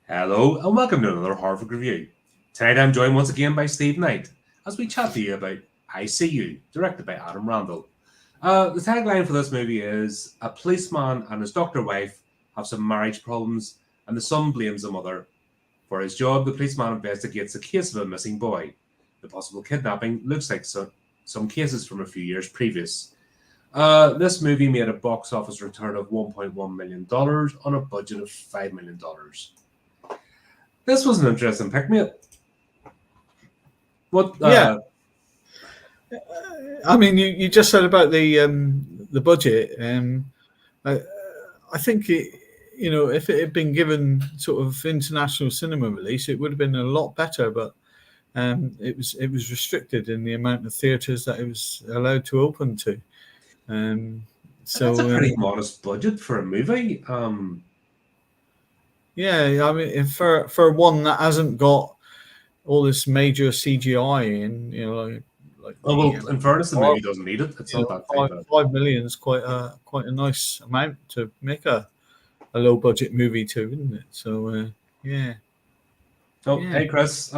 Hello and welcome to another HORRORific review. Tonight I'm joined once again by Steve Knight as we chat to you about I See You, directed by Adam Randall. The tagline for this movie is: a policeman and his doctor wife have some marriage problems and the son blames the mother. For his job, the policeman investigates the case of a missing boy. The possible kidnapping looks like some cases from a few years previous. This movie made a box office return of $1.1 million on a budget of $5 million. This was an interesting pick, mate. What? Yeah, I mean, you just said about the budget. I think if it had been given sort of international cinema release, it would have been a lot better. But it was restricted in the amount of theatres that it was allowed to open to. So that's a pretty modest budget for a movie. Yeah, I mean, for one that hasn't got all this major CGI in, in fairness, the movie doesn't need it. It's not that big. $5 million is quite a nice amount to make a low budget movie too, isn't it? So yeah. Oh, yeah. Hey Chris.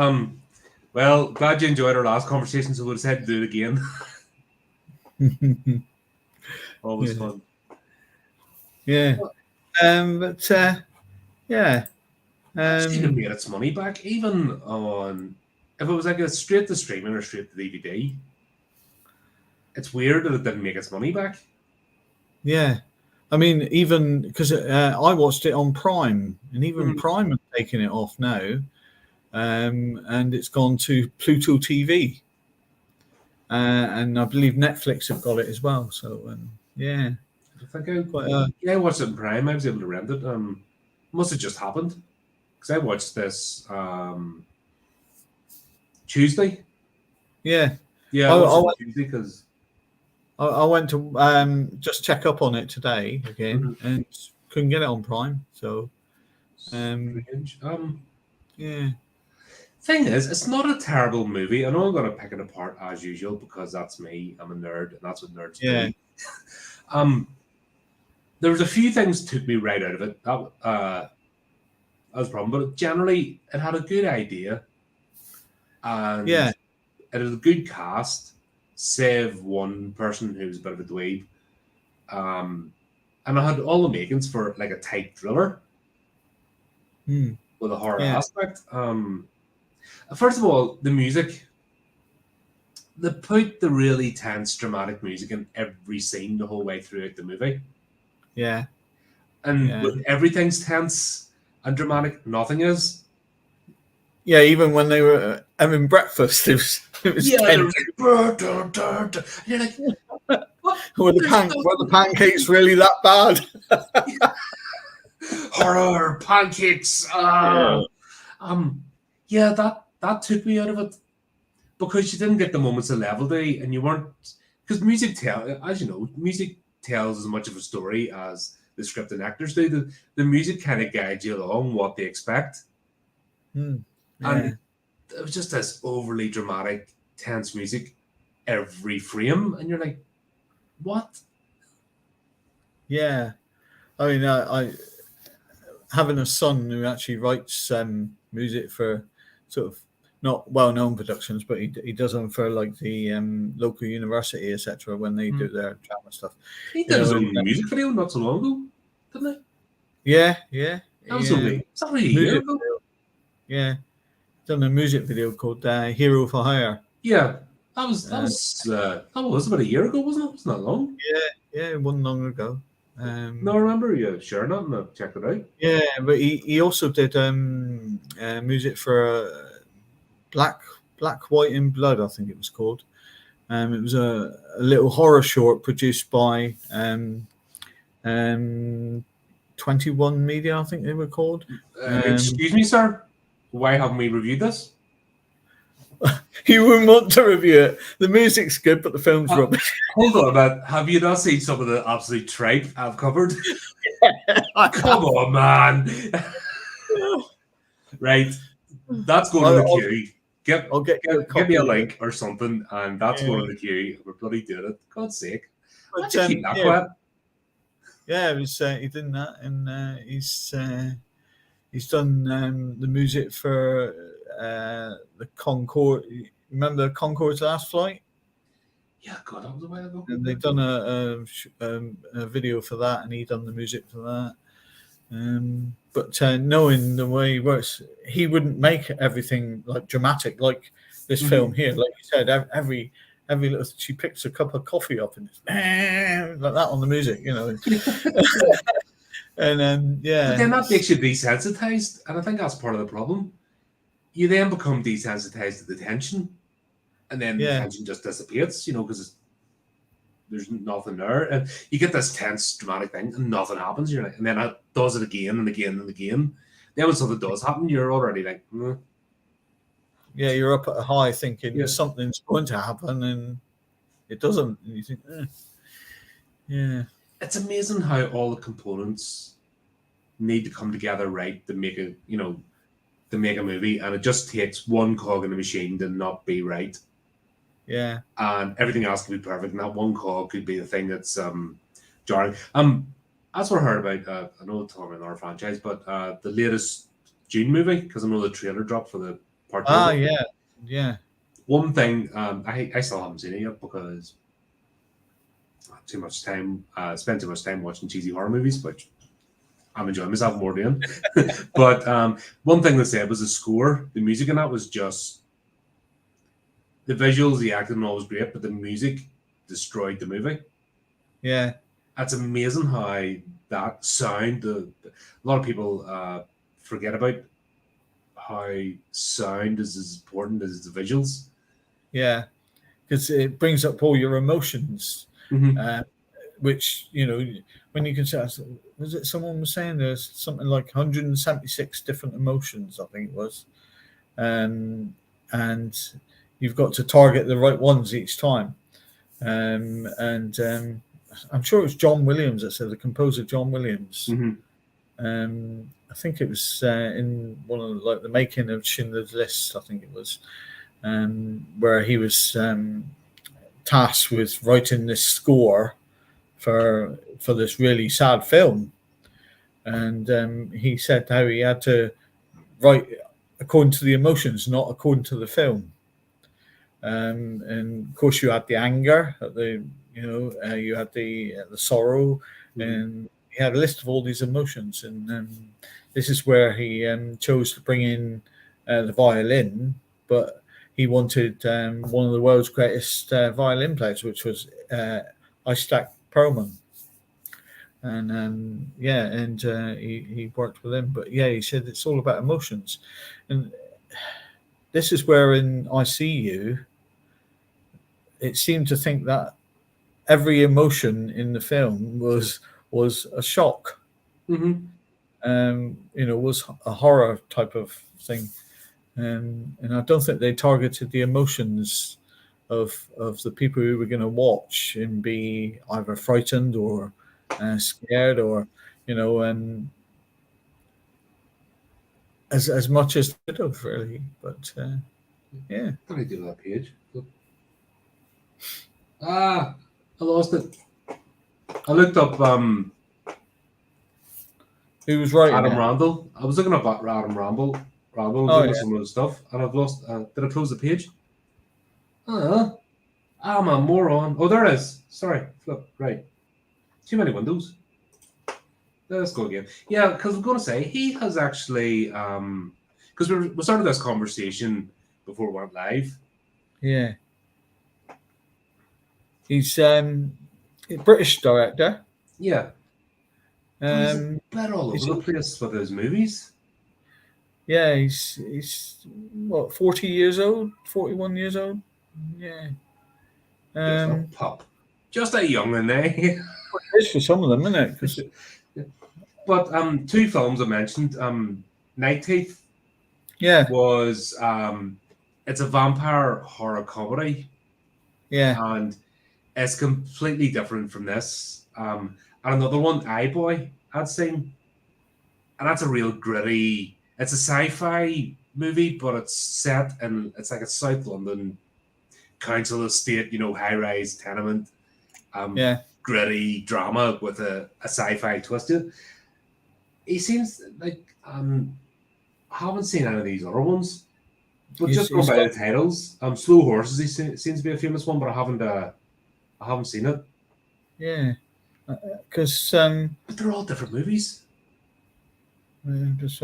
Well, glad you enjoyed our last conversation, so we'll decide to do it again. Always fun. Yeah. But yeah. It should have made its money back, even on if it was like a straight to streaming or straight to DVD. It's weird that it didn't make its money back. Yeah, I mean, even because I watched it on Prime, and even Prime has taken it off now, and it's gone to Pluto TV, and I believe Netflix have got it as well. So yeah, I think I watched it in Prime. I was able to rent it. Must have just happened. I watched this Tuesday. Yeah. I Tuesday because I went to just check up on it today again and couldn't get it on Prime. So, yeah. Thing is, it's not a terrible movie. I know I'm going to pick it apart as usual because that's me. I'm a nerd, and that's what nerds do. There was a few things took me right out of it. That was a problem, but generally it had a good idea, and it had a good cast, save one person who was a bit of a dweeb, and it had all the makings for like a tight thriller with a horror aspect. First of all, the music. They put the really tense, dramatic music in every scene the whole way throughout the movie. Yeah, and when everything's tense and dramatic, nothing is. Yeah, even when they were having breakfast, it was tense. You're like, were the pancakes really that bad? Horror pancakes. That took me out of it because you didn't get the moments of levity, and you weren't because music tells as much of a story as the script and actors do. The music kind of guides you along what they expect. And it was just this overly dramatic, tense music every frame. And you're like, what? Yeah. I mean, I having a son who actually writes music for sort of not well-known productions, but he does them for like the local university, etc. when they do their drama stuff. He did his own music video not so long ago, didn't he? Yeah. That was only a year ago. Yeah, done a music video called "Hero for Hire." Yeah, that was about a year ago, wasn't it? It's not long. Yeah, it wasn't long ago. No, I remember you sharing it and checked it out. Yeah, but he also did music for Black, White, and Blood, I think it was called. It was a little horror short produced by 21 Media, I think they were called. Excuse me, sir. Why haven't we reviewed this? You wouldn't want to review it. The music's good, but the film's rubbish. Hold on a minute. Have you not seen some of the absolute tripe I've covered? Come on, man. Right. That's going on the queue. Get me a link or something, and that's going on the queue. We're bloody doing it. God's sake. Why'd you keep that quiet? Yeah, he was. He did that, and He's done the music for the Concorde. Remember Concorde's last flight? Yeah, God, that was a while ago. And they've done a video for that, and he done the music for that. But knowing the way he works, he wouldn't make everything like dramatic, like this film here. Like you said, every little, she picks a cup of coffee up and it's like that on the music, you know. And then But then that makes you desensitized, and I think that's part of the problem. You then become desensitized to the tension, and then the tension just dissipates, you know, because there's nothing there, and you get this tense, dramatic thing, and nothing happens. You're like, and then it does it again and again and again. Then when something does happen, you're already like, yeah, you're up at a high thinking something's going to happen, and it doesn't. And you think, yeah. It's amazing how all the components need to come together right to make a movie, and it just takes one cog in the machine to not be right. Yeah. And everything else can be perfect, and that one cog could be the thing that's jarring. That's what I heard about. I know it's talking about another franchise, but the latest June movie, because I know the trailer dropped for the part 2. Yeah. One thing, I still haven't seen it yet because too much time. Spend too much time watching cheesy horror movies, which I'm enjoying myself more doing. But one thing they said was the score, the music in that was just the visuals, the acting, all was great, but the music destroyed the movie. Yeah, that's amazing how that sound. A lot of people forget about how sound is as important as the visuals. Yeah, because it brings up all your emotions. Which, you know, when you can say, was it someone was saying there's something like 176 different emotions, I think it was, and you've got to target the right ones each time. I'm sure it was John Williams that said, the composer John Williams. I think it was in one of the making of Schindler's List, I think it was, where he was tasked with writing this score for this really sad film, and he said how he had to write according to the emotions, not according to the film. And of course, you had the anger, you had the sorrow, and he had a list of all these emotions. And this is where he chose to bring in the violin, but he wanted one of the world's greatest violin players, which was Isaac Perlman. And he worked with him. But yeah, he said it's all about emotions. And this is where in I See You, it seemed to think that every emotion in the film was a shock. Was a horror type of thing. And I don't think they targeted the emotions of the people who were going to watch and be either frightened or scared, or as much as they could have, really. But yeah. What did I do with that page? I lost it. I looked up who was writing Adam it? Randall. I was looking up Adam Randall. Some of the stuff, and I've lost. Did I close the page? I'm a moron. Oh, there it is. Sorry, flip. Right. Too many windows. Let's go again. Yeah, because I'm going to say he has actually, because we started this conversation before we went live. Yeah. He's a British director. Yeah. He's a bit all over the place with his movies. Yeah, he's what, 40 years old, 41 years old. Yeah. Just a pup. Just a young'un, eh? It is for some of them, isn't it? But 2 films I mentioned. Night Thief. Yeah. Was it's a vampire horror comedy. Yeah. And it's completely different from this. And another one, I Boy, I'd seen. And that's a real gritty, it's a sci-fi movie, but it's set in, it's like a South London council estate, high-rise tenement. Gritty drama with a sci-fi twist to it. He seems like I haven't seen any of these other ones. But He's, just going he's by got, the titles, Slow Horses seems to be a famous one, but I haven't seen it. yeah, because But they're all different movies. just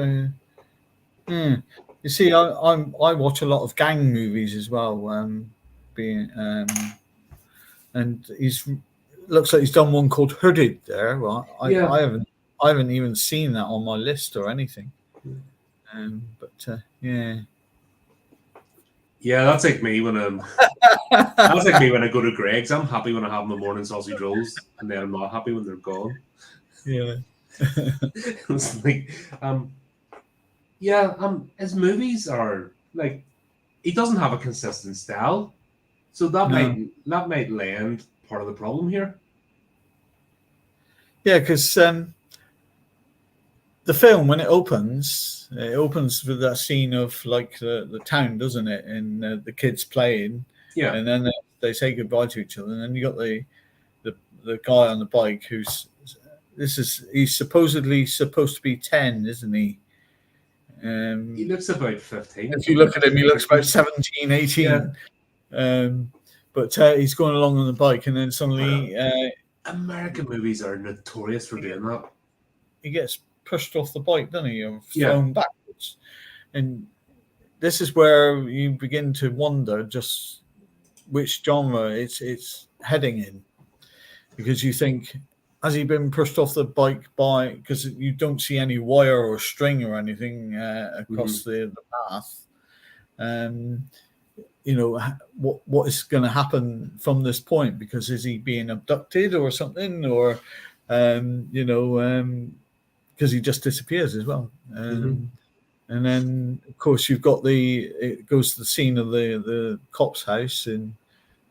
you see, I watch a lot of gang movies as well. Being and he's looks like he's done one called Hooded there. Well, Yeah. I haven't even seen that on my list or anything. But yeah. Yeah, that's like me when that's like me when I go to Greg's. I'm happy when I have my morning sausage rolls, and then I'm not happy when they're gone. Yeah. It's like, yeah, his movies are like he doesn't have a consistent style, so that might land part of the problem here. Yeah, because the film when it opens with that scene of like the town, doesn't it? And the kids playing, Yeah, and then they say goodbye to each other, and then you got the guy on the bike he's supposedly supposed to be 10, isn't he? he looks about 15. If you look at him, he looks about 17, 18. Yeah. But he's going along on the bike, and then suddenly American movies are notorious for doing that. He gets pushed off the bike, doesn't he, or thrown backwards. And this is where you begin to wonder just which genre it's heading in, because you think, has he been pushed off the bike by, because you don't see any wire or string or anything across the path. You know, what is going to happen from this point? Because is he being abducted or something, or you know, because he just disappears as well. And then of course you've got it goes to the scene of the cop's house, and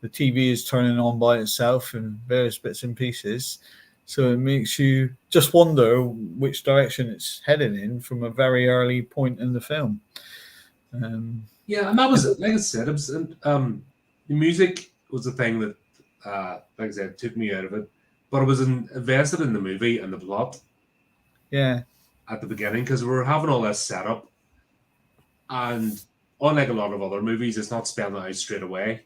the TV is turning on by itself and various bits and pieces. So it makes you just wonder which direction it's heading in from a very early point in the film. Yeah, and that was, like I said, it was, the music was the thing that, like I said, took me out of it. But I was invested in the movie and the plot. Yeah. At the beginning, because we were having all this setup, and unlike a lot of other movies, it's not spelling out straight away,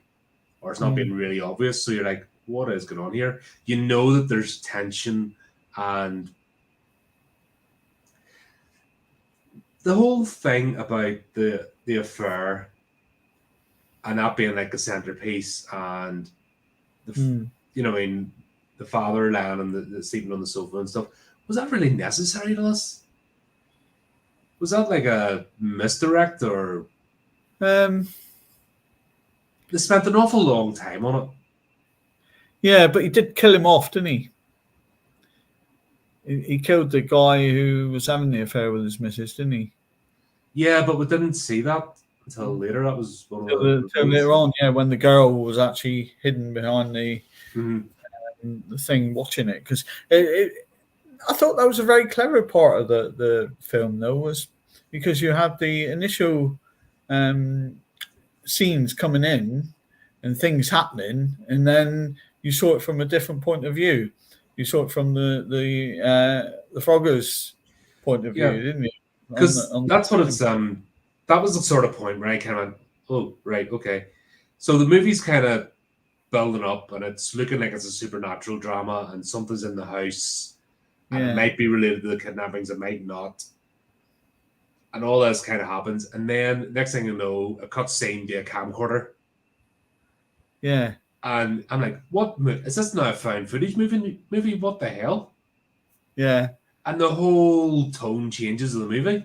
or it's not being really obvious. So you're like, what is going on here? You know that there's tension, and the whole thing about the affair and that being like the centerpiece, and you know, I mean, the father lying and the sleeping on the sofa and stuff. Was that really necessary to us? Was that like a misdirect, or they spent an awful long time on it? Yeah, but he did kill him off, didn't he? He killed the guy who was having the affair with his missus, didn't he? Yeah, but we didn't see that until later. That was one of the later on, yeah, when the girl was actually hidden behind the thing watching it. Because I thought that was a very clever part of the film, though, was because you had the initial scenes coming in and things happening, and then you saw it from a different point of view. You saw it from the Frogger's point of view, didn't you? Because that's what it's that was the sort of point where I kind of went, oh, right, okay. So the movie's kind of building up, and it's looking like it's a supernatural drama, and something's in the house, and it might be related to the kidnappings, it might not. And all this kind of happens, and then next thing you know, a cutscene to a camcorder. Yeah. And I'm like, what? Is this now a found footage movie? What the hell? Yeah. And the whole tone changes of the movie.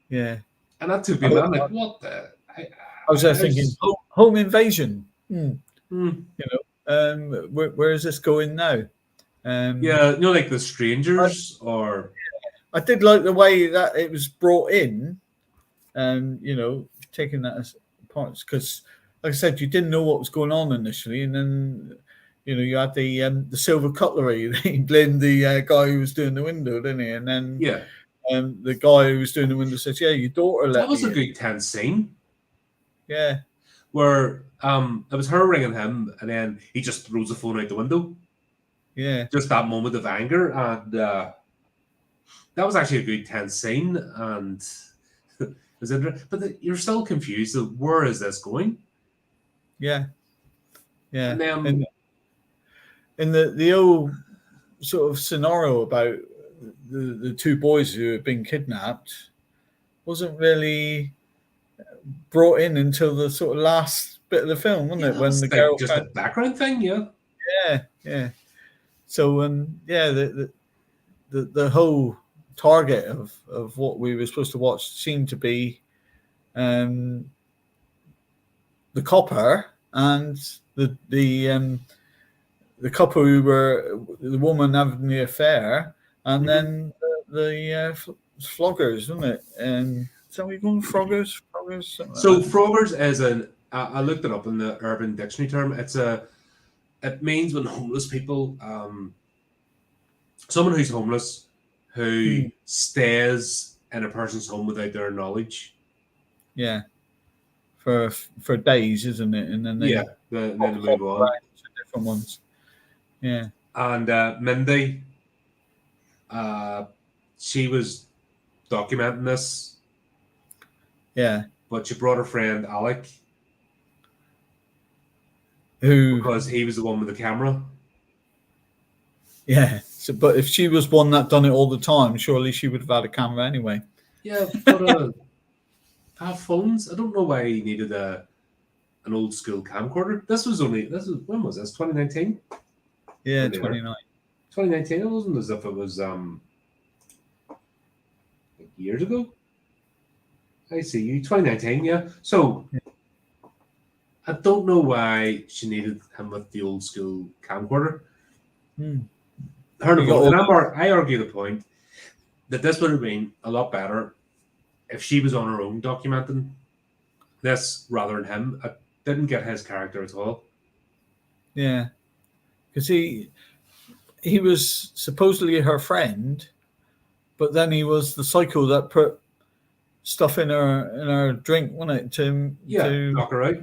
Yeah. And that took me, I'm like, what the? I was thinking, home invasion. You know, where is this going now? Yeah, you know, like The Strangers, or I did like the way that it was brought in, and you know, taking that as parts, because, like I said, you didn't know what was going on initially, and then you know you had the silver cutlery. He blamed the guy who was doing the window, didn't he? And then the guy who was doing the window says, "Yeah, your daughter let me." That was a good tense scene. Yeah, where it was her ringing him, and then he just throws the phone out the window. Yeah, just that moment of anger, and that was actually a good tense scene. And is it? But you're still confused. So where is this going? Yeah. Yeah. And then And in the old sort of scenario about the two boys who had been kidnapped wasn't really brought in until the sort of last bit of the film, wasn't it? When the like just a girlfriend, background thing, yeah. yeah. So yeah, the whole target of what we were supposed to watch seemed to be the copper and the couple who were the woman having the affair, and then the floggers, wasn't it? And is that what you call them? Froggers? So froggers is I looked it up in the Urban Dictionary term. It means when homeless people, someone who's homeless who stays in a person's home without their knowledge. Yeah, for days, isn't it? And then they then they move on to different ones. Yeah, and Mindy, she was documenting this. Yeah, but she brought her friend Alec, because he was the one with the camera. Yeah, so, but if she was one that done it all the time, surely she would have had a camera anyway. Yeah, but have phones. I don't know why he needed an old school camcorder. When was this? 2019. Yeah, 2019. 2019. It wasn't as if it was years ago. I see you. 2019. Yeah. So I don't know why she needed him with the old school camcorder. I argue the point that this would have been a lot better if she was on her own documenting this rather than him. I didn't get his character at all. Yeah, because he was supposedly her friend, but then he was the psycho that put stuff in her drink, wasn't it? To knock her out.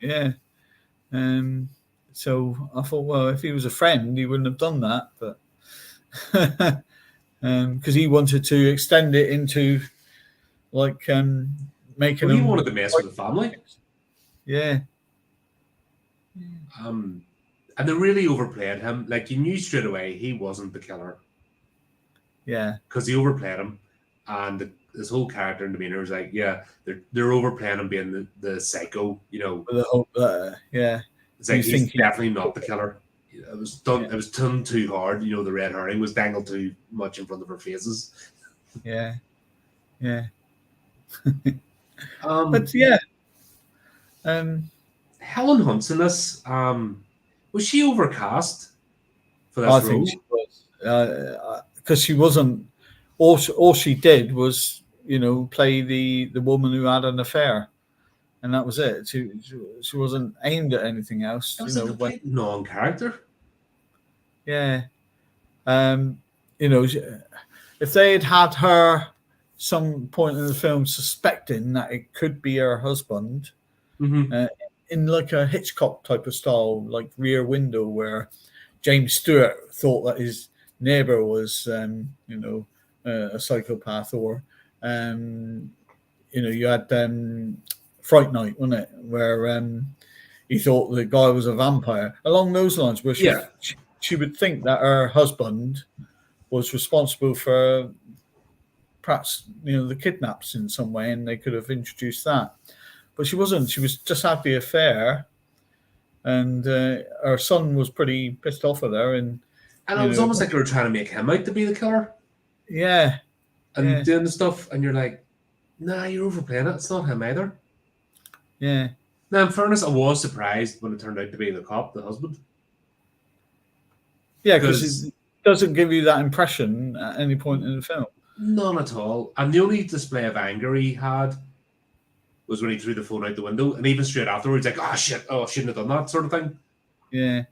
Yeah. So I thought, well, if he was a friend, he wouldn't have done that, but because he wanted to extend it into like making. Well, he wanted to mess with the family. Yeah. And they really overplayed him. Like, you knew straight away he wasn't the killer. Yeah. Because he overplayed him, and his whole character and demeanor was like, yeah, they're overplaying him being the psycho, you know. Yeah. It's like he's definitely not the killer. It was done. Yeah. It was done too hard. You know, the red herring was dangled too much in front of our faces. Yeah. But yeah. Helen Hunt's in this. Was she overcast for this role? I think she was, because she wasn't. All she did was, play the woman who had an affair, and that was it. She wasn't aimed at anything else. It was a complete non-character. Yeah. If they had her some point in the film suspecting that it could be her husband, in like a Hitchcock type of style, like Rear Window, where James Stewart thought that his neighbor was, a psychopath, or, you had Fright Night, wasn't it, where he thought the guy was a vampire. Along those lines, where she would think that her husband was responsible for perhaps, the kidnaps in some way, and they could have introduced that. But she wasn't. She was just had the affair, and her son was pretty pissed off with her. And it was almost like they were trying to make him out to be the killer. Yeah. And doing the stuff, and you're like, nah, you're overplaying it. It's not him either. Yeah. Now, in fairness, I was surprised when it turned out to be the cop, the husband. Yeah, because it doesn't give you that impression at any point in the film. None at all. And the only display of anger he had was when he threw the phone out the window, and even straight afterwards, like, oh shit, I shouldn't have done that, sort of thing. Yeah.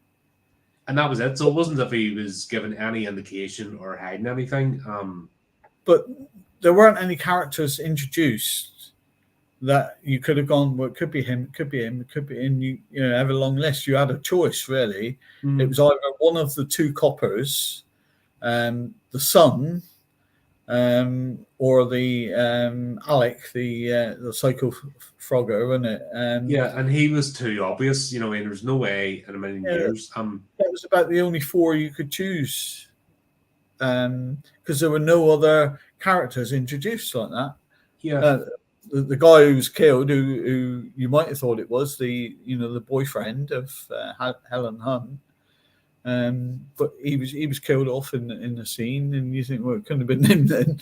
And that was it. So it wasn't as if he was given any indication or hiding anything. But there weren't any characters introduced that you could have gone, well, it could be him, it could be him, it could be him. You have a long list. You had a choice, really. It was either one of the two coppers, the son, or the Alec, the psycho frogger, wasn't it? Yeah, and he was too obvious. You know, and there's no way in a million Yeah, years. that was about the only four you could choose, because there were no other characters introduced like that. Yeah, The guy who was killed, who you might have thought it was the boyfriend of Helen Hunt, but he was killed off in the scene, and you think, well, it couldn't have been him then.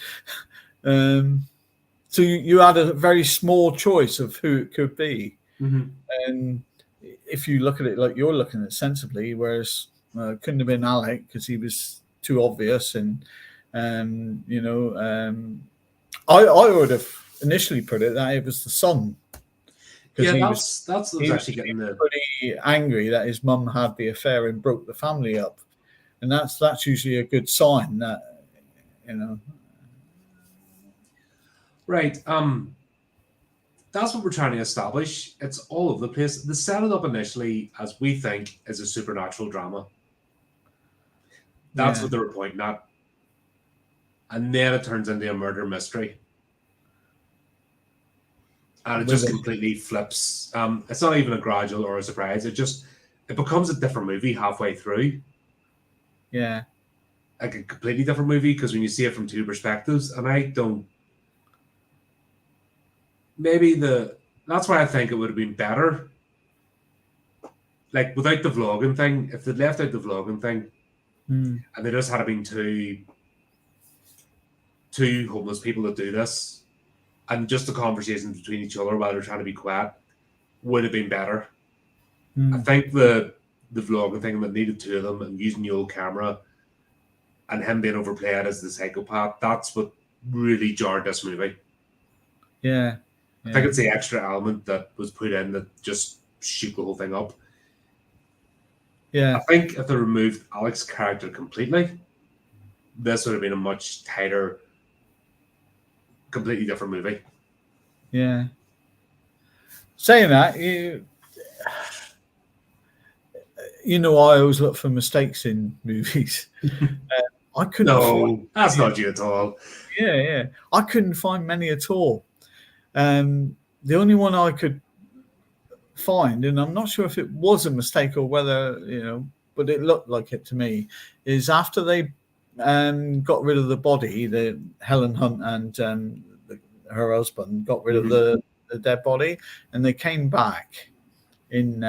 So you had a very small choice of who it could be, and if you look at it like you're looking at it sensibly, whereas it couldn't have been Alec because he was too obvious, and I would have initially put it that it was the son. Yeah, that's actually getting the pretty angry that his mum had the affair and broke the family up, and that's usually a good sign that right. That's what we're trying to establish. It's all over the place. They set it up initially as we think is a supernatural drama. That's what they were pointing at, and then it turns into a murder mystery. And it just completely flips. It's not even a gradual or a surprise. It becomes a different movie halfway through. Yeah. Like a completely different movie, because when you see it from two perspectives, and I don't. That's why I think it would have been better. Like without the vlogging thing, if they'd left out the vlogging thing, and they just had been two homeless people that do this, and just the conversations between each other while they're trying to be quiet, would have been better. I think the vlogging thing that needed two of them and using the old camera and him being overplayed as the psychopath, that's what really jarred this movie. Yeah. I think it's the extra element that was put in that just shook the whole thing up. Yeah. I think if they removed Alec's character completely, this would have been a much tighter, completely different movie. Yeah. Saying that, I always look for mistakes in movies. I couldn't. No, that's not you at all. Yeah. I couldn't find many at all. The only one I could find, and I'm not sure if it was a mistake or whether, but it looked like it to me, is after they got rid of the body, the Helen Hunt and her husband got rid of the dead body, and they came back in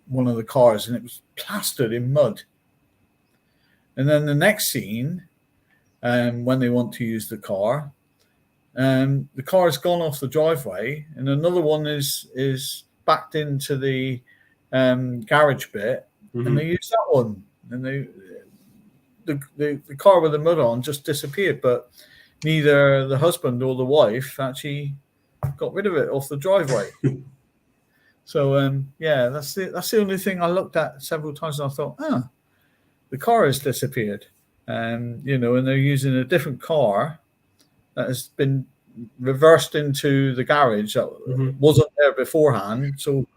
one of the cars, and it was plastered in mud. And then the next scene, when they want to use the car has gone off the driveway, and another one is backed into the garage bit, and they use that one, and the car with the mud on just disappeared, but neither the husband or the wife actually got rid of it off the driveway. So that's the only thing I looked at several times, and I thought, the car has disappeared, and they're using a different car that has been reversed into the garage that wasn't there beforehand. So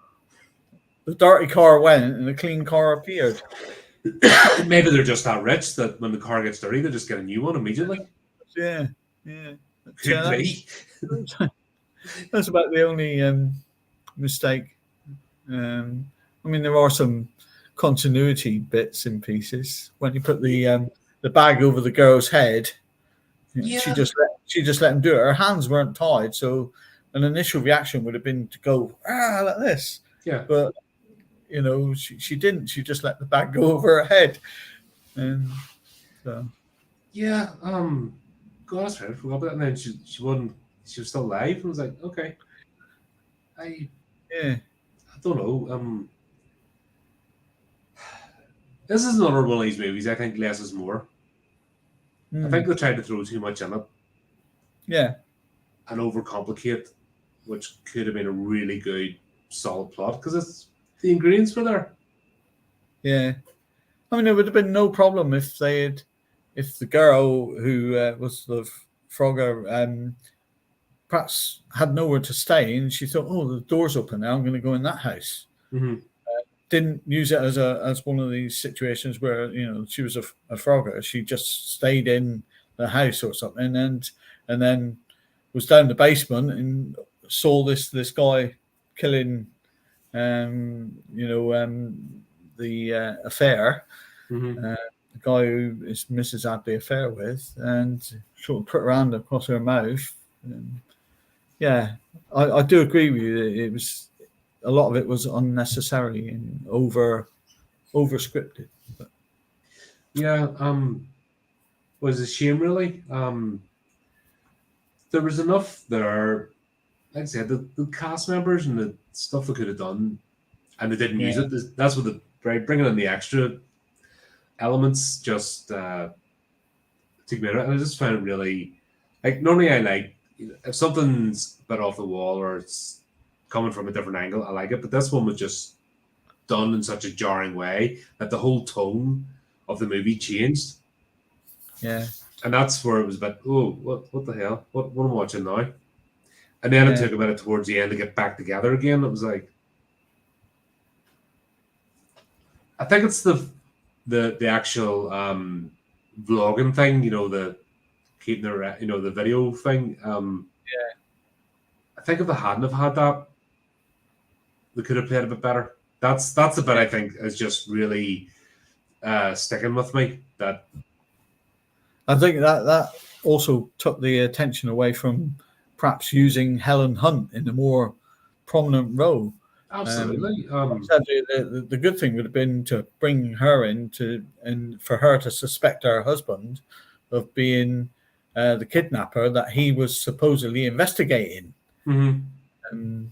the dirty car went and the clean car appeared. Maybe they're just that rich that when the car gets dirty, they just get a new one immediately. Yeah. Could be. That's about the only mistake. There are some continuity bits and pieces. When you put the bag over the girl's head, she just let him do it. Her hands weren't tied, so an initial reaction would have been to go like this. Yeah, but she didn't. She just let the bag go over her head, and so God, that's right. I forgot about that. And then she wasn't. She was still alive. And was like, okay, I don't know. This is another one of these movies. I think less is more. I think they tried to throw too much in it. Yeah. And overcomplicate, which could have been a really good, solid plot, because the ingredients were there. Yeah. There would have been no problem if the girl who was the Frogger perhaps had nowhere to stay, and she thought, the door's open now, I'm going to go in that house. Didn't use it as one of these situations where she was a Frogger. She just stayed in the house or something, and then was down the basement and saw this guy killing, the affair, Mm-hmm. the guy who his missus had the affair with, and sort of put her hand across her mouth. And yeah, I do agree with you. It was a lot of it was unnecessary and over scripted. But Yeah, was a shame really. There was enough there. Like I said, the cast members and the stuff they could have done, and they didn't use yeah, it. That's what the right bringing in the extra elements just took me out. And I just found it really like normally I like if something's a bit off the wall or it's coming from a different angle, I like it. But this one was just done in such a jarring way that the whole tone of the movie changed. yeah, And that's where it was a bit, oh, what the hell? What am I watching now? And then it yeah, took a minute towards the end to get back together again. It was like, I think it's the actual vlogging thing, the keeping the video thing. I think if they hadn't have had that, they could have played a bit better. That's the bit I think is just really sticking with me. That I think that also took the attention away from perhaps using Helen Hunt in a more prominent role. absolutely. The good thing would have been to bring her in and for her to suspect her husband of being the kidnapper that he was supposedly investigating, Mm-hmm.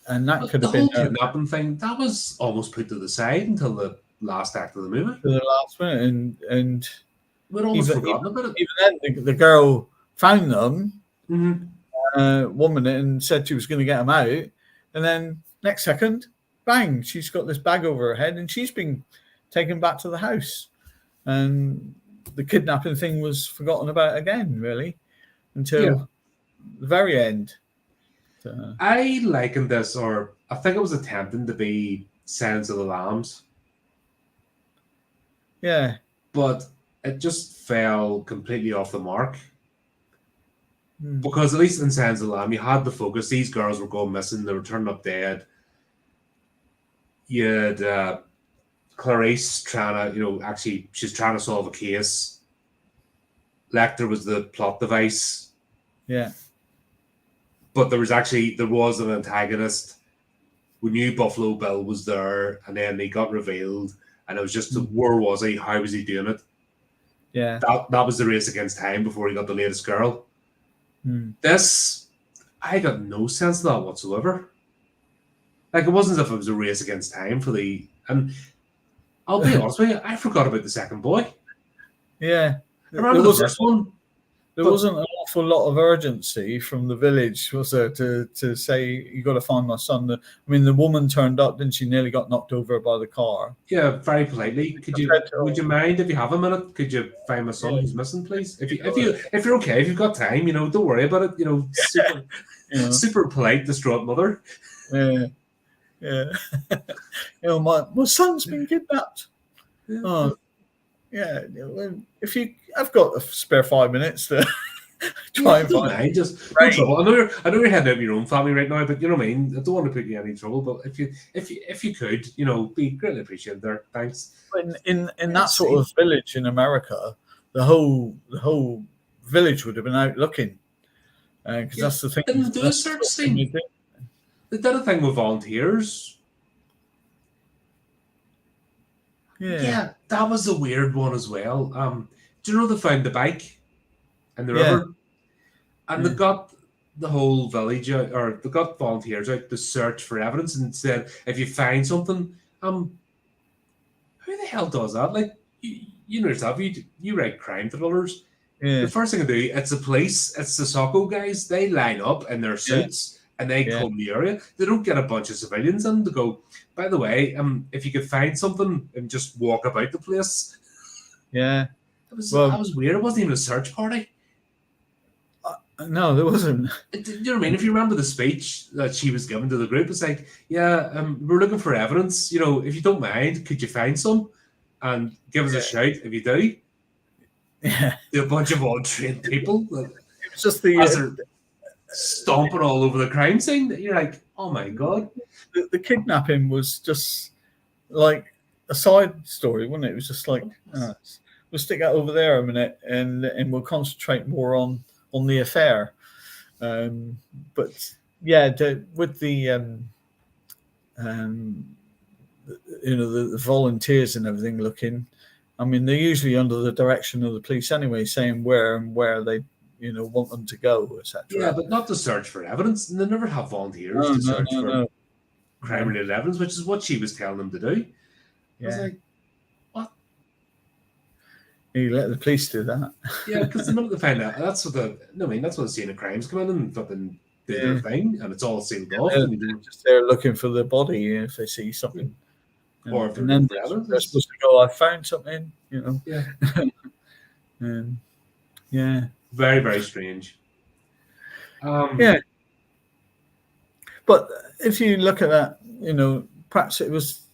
And that But could the have been whole kidnapping thing that was almost put to the side until the last act of the movie. to the last minute, and We'd almost even forgotten about it. then the girl found them Mm-hmm. 1 minute and said she was going to get them out, and then next second, bang, she's got this bag over her head and she's been taken back to the house, and the kidnapping thing was forgotten about again, really, until the very end. I likened this, or I think it was attempting to be Silence of the Lambs, Yeah, but it just fell completely off the mark. mm, Because at least in Silence of the Lamb, you had the focus. These girls were going missing. They were turning up dead. You had Clarice trying to, actually, she's trying to solve a case. Lecter was the plot device. yeah, But there was an antagonist. We knew Buffalo Bill was there, and then he got revealed, and it was just where was he? How was he doing it? yeah. That was the race against time before he got the latest girl. Mm. This, I got no sense of that whatsoever. Like, it wasn't as if it was a race against time and I'll be honest with you, I forgot about the second boy. Yeah, I remember the first one. There wasn't an awful lot of urgency from the village, was there, to say, you got to find my son. The woman turned up, didn't she? Nearly got knocked over by the car. Yeah, very politely. Would you mind if you have a minute? Could you find my son who's missing, please? If you're okay, if you've got time, don't worry about it. Super, super polite, distraught mother. Yeah, yeah. My son's been kidnapped. Yeah. Oh, yeah. If I've got a spare 5 minutes to try and don't find. mind, just no trouble. I know you're heading out of your own family right now, but you know what I mean. I don't want to put you in any trouble. But if you could, be greatly appreciated there. Thanks. In that sort of village in America, the whole village would have been out looking, because that's the thing. Didn't do a search thing. They did a thing with volunteers. Yeah, that was a weird one as well. Do you know they found the bike in the river, and they got the whole village out, or they got volunteers out to search for evidence, and said if you find something, who the hell does that? Like you know yourself, you write crime thrillers. Yeah. The first thing I do, it's the police, it's the Socko guys. They line up in their suits. And they comb the area. They don't get a bunch of civilians in to go, by the way, if you could find something and just walk about the place. Yeah. That was weird. It wasn't even a search party. No, there wasn't. Do you know what I mean? If you remember the speech that she was given to the group, it's like, we're looking for evidence. If you don't mind, could you find some? And give us a shout if you do. Yeah, to a bunch of untrained people it was just as they're stomping all over the crime scene. You're like, oh my god. the kidnapping was just like a side story, wasn't it? It was just like, we'll stick that over there a minute, and we'll concentrate more on the affair. But yeah, with the the volunteers and everything looking. I mean, they're usually under the direction of the police anyway, saying where and where they want them to go, etc. Yeah, but not to search for evidence. And they never have volunteers No, to no, search no, for no. crime-related evidence, which is what she was telling them to do. I was Yeah, like, what? you let the police do that. Yeah, because the minute they find out, that's what that's what the scene of crimes come in and fucking do their Yeah. thing, and it's all sealed off. They're And you don't, just there looking for the body if they see something. or if they're and then looking for evidence. they're supposed to go, I found something, Yeah, Yeah. very, very strange. Yeah. But if you look at that, perhaps it was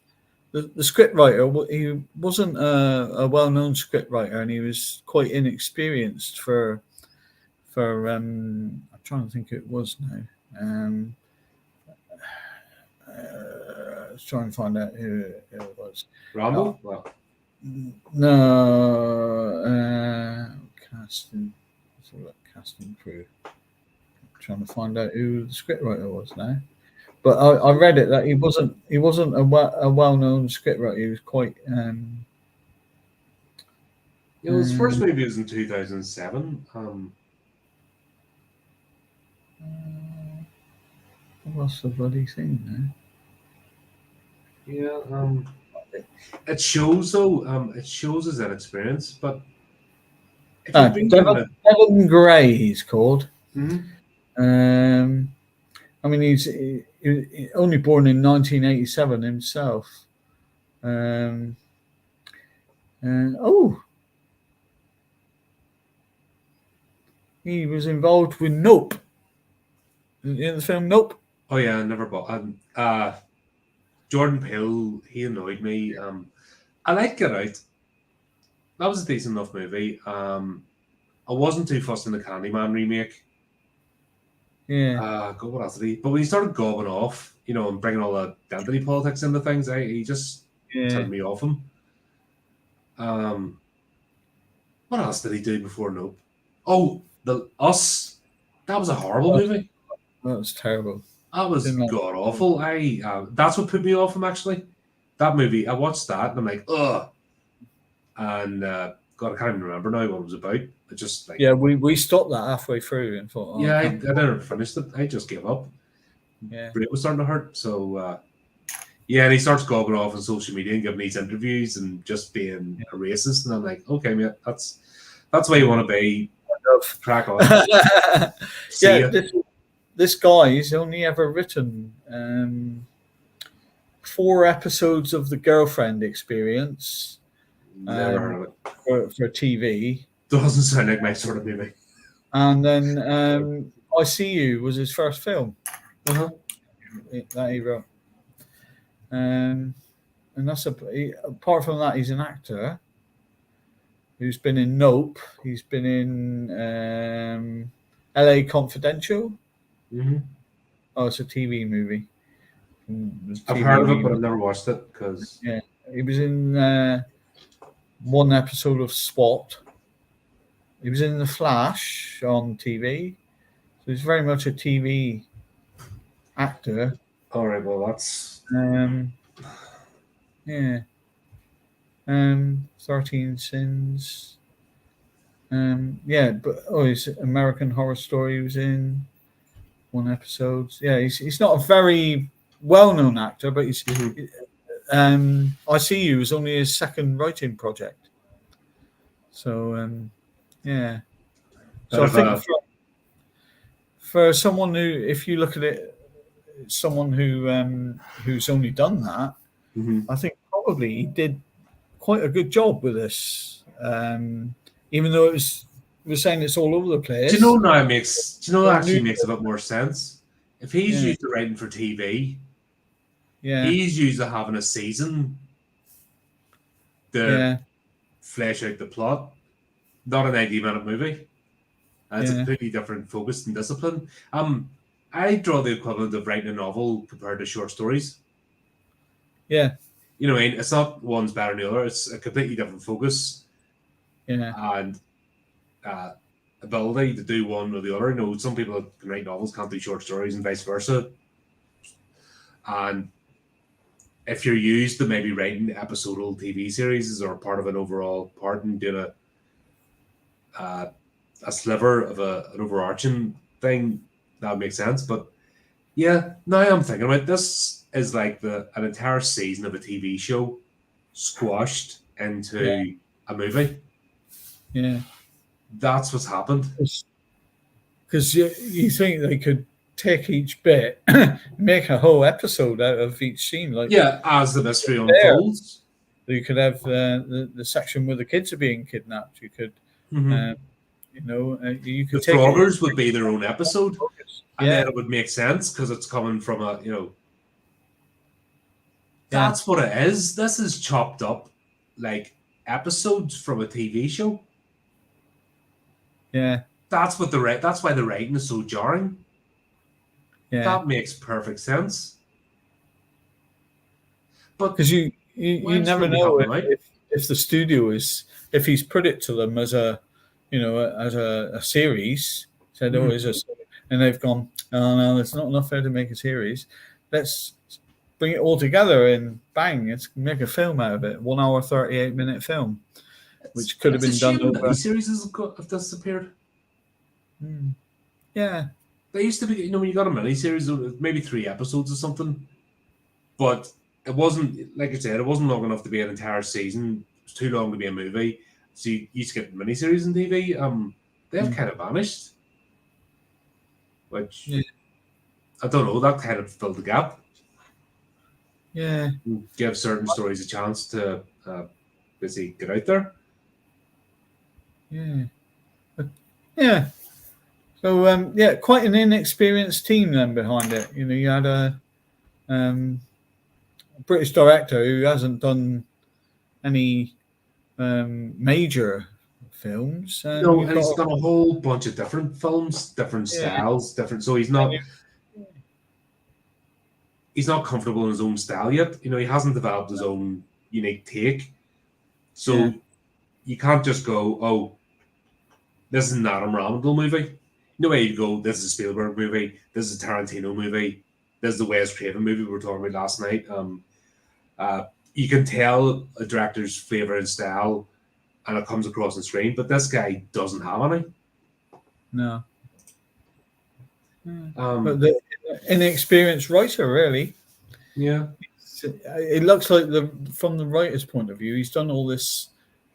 the script writer. He wasn't a well-known script writer, and he was quite inexperienced for I'm trying to think who it was now. I was trying to find out who it was. Rambo? Well, No, casting. Let's have a look, casting crew. I'm trying to find out who the scriptwriter was now. But I read it that he wasn't a well-known scriptwriter. He was quite. his first movie was in 2007. What's the bloody thing now? Yeah, it shows though. It shows his inexperience, but if you're being given a- Devon Gray, he's called. Mhm. I mean, he's only born in 1987 himself. He was involved with Nope. In the film Nope. Oh yeah, I never bought. Jordan Peele, he annoyed me. I like Get Out. That was a decent enough movie. I wasn't too fussed in the Candyman remake. Yeah. God, what else did he? But when he started gobbing off, and bringing all the identity politics into things, he just turned me off him. What else did he do before Nope? Oh, the Us. That was a horrible movie. That was terrible. That was god awful. That's what put me off him actually. That movie, I watched that and I'm like, ugh. And God, I can't even remember now what it was about. It just like we stopped that halfway through and thought, I never finished it. I just gave up. Yeah, it was starting to hurt. So and he starts gobbing off on social media and giving these interviews and just being a racist. And I'm like, okay, mate, that's where you want to be. Crack on. This guy's only ever written 4 episodes of The Girlfriend Experience. Never heard of it. For TV. Doesn't sound like my sort of movie. And then I See You was his first film. Uh-huh. That he wrote. And that's apart from that, he's an actor who's been in Nope. He's been in LA Confidential. Mm-hmm. Oh, it's a TV movie. I've heard of it, but I've never watched it because he was in 1 episode of SWAT. He was in The Flash on TV, so he's very much a TV actor. All right, well that's 13 Sins. But he's American Horror Story. He was in 1 episode. Yeah, he's not a very well-known actor, but he's. I See You was only his second writing project. So So I think for someone who, if you look at it, someone who's only done that, I think probably he did quite a good job with this. Even though we're saying it's all over the place. Do you know now makes a bit more sense? If he's used to writing for TV, he's used to having a season to flesh out the plot. not a 90-minute movie. It's a Yeah. completely different focus and discipline. I draw the equivalent of writing a novel compared to short stories. Yeah. You know what I mean? It's not one's better than the other. It's a completely different focus Yeah. and ability to do one or the other. You know, some people that can write novels can't do short stories and vice versa. And if you're used to maybe writing episodal TV series or part of an overall part and doing a sliver of an overarching thing, that would make sense. But yeah, now I'm thinking about this is like an entire season of a TV show squashed into a movie. Yeah. That's what's happened. Because you think they could take each bit, make a whole episode out of each scene. Like, Yeah, as the mystery unfolds. you could have the section where the kids are being kidnapped. You could, Mm-hmm. You could The take Froggers would be their own episode, and Yeah. then it would make sense because it's coming from a Yeah. That's what it is. This is chopped up like episodes from a TV show. Yeah. That's what That's why the writing is so jarring. Yeah. That makes perfect sense. But Because you never know if the studio if he's put it to them as a series, said, oh, is a, and they've gone, oh no, there's not enough there to make a series. Let's bring it all together and bang, let's make a film out of it. 1 hour, 38-minute film, which could have been done over. Series have disappeared. Yeah. They used to be, when you got a miniseries, maybe 3 episodes or something. But it wasn't, like I said, it wasn't long enough to be an entire season. It was too long to be a movie. So you used to get miniseries on TV. They've kind of vanished. Which, I don't know, that kind of filled the gap. Yeah. Give certain stories a chance to basically get out there. Yeah. Yeah. So, quite an inexperienced team then behind it. You had a British director who hasn't done any major films. No, and he's done a whole bunch of different films, different styles, different. So he's not comfortable in his own style yet. He hasn't developed his own unique take. So you can't just go, oh, this is an Adam Randall movie. No way you go, this is a Spielberg movie, this is a Tarantino movie, this is the Wes Craven movie we were talking about last night. You can tell a director's flavor and style, and it comes across on screen, but this guy doesn't have any. No. But the inexperienced writer, really. Yeah. It looks like from the writer's point of view, he's done all this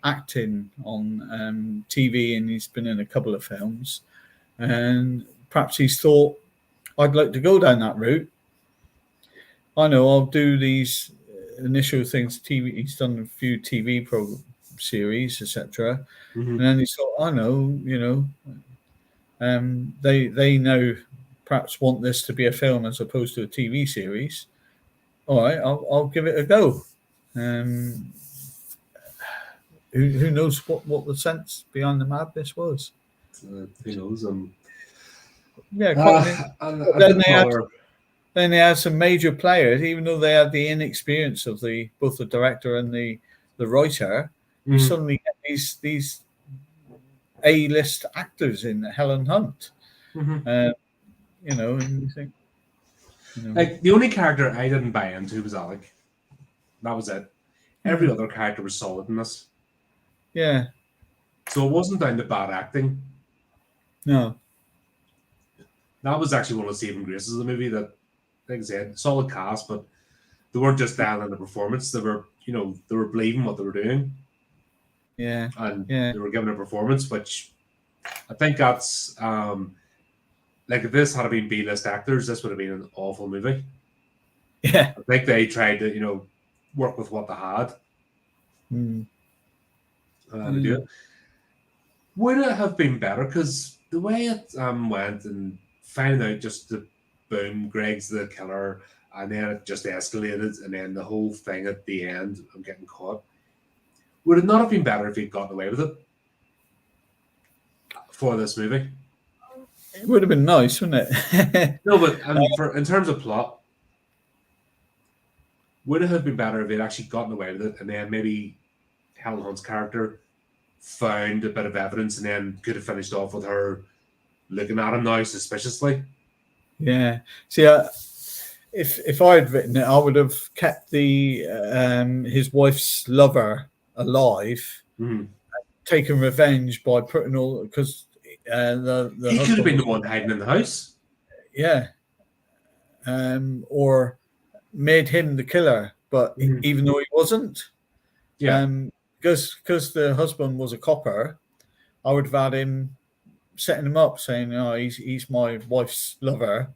acting on TV, and he's been in a couple of films, and perhaps he's thought, I'd like to go down that route. I know I'll do these initial things. TV. He's done a few TV series, etc. And then he thought, I know, they now perhaps want this to be a film as opposed to a TV series. All right, I'll give it a go. Who knows what the sense behind the madness was? Who knows? Then they had some major players, even though they had the inexperience of both the director and the writer. You suddenly get these A-list actors in Helen Hunt. And you think, like, the only character I didn't buy into was Alec. That was it. Every other character was solid in this. Yeah. So it wasn't down to bad acting. No. That was actually one of the saving graces of the movie. That, like I said, solid cast, but they weren't just dialing in the performance. They were, they were believing what they were doing. Yeah. And they were giving a performance, which I think that's like, if this had been B-list actors, this would have been an awful movie. Yeah. I think they tried to, work with what they had. To do it. Would it have been better? Because the way it went, and finding out just the boom, Greg's the killer, and then it just escalated, and then the whole thing at the end, I'm getting caught. Would it not have been better if he'd gotten away with it? for this movie. It would have been nice, wouldn't it? No, but in terms of plot, would it have been better if they'd actually gotten away with it, and then maybe Helen Hunt's character found a bit of evidence, and then could have finished off with her looking at him now suspiciously? Yeah. See, if I had written it, I would have kept the his wife's lover alive, taken revenge by putting all because the he could have been the one hiding in the house. Yeah. Or made him the killer, but even though he wasn't. Yeah. Because the husband was a copper, I would have had him setting him up, saying, "Oh, he's my wife's lover.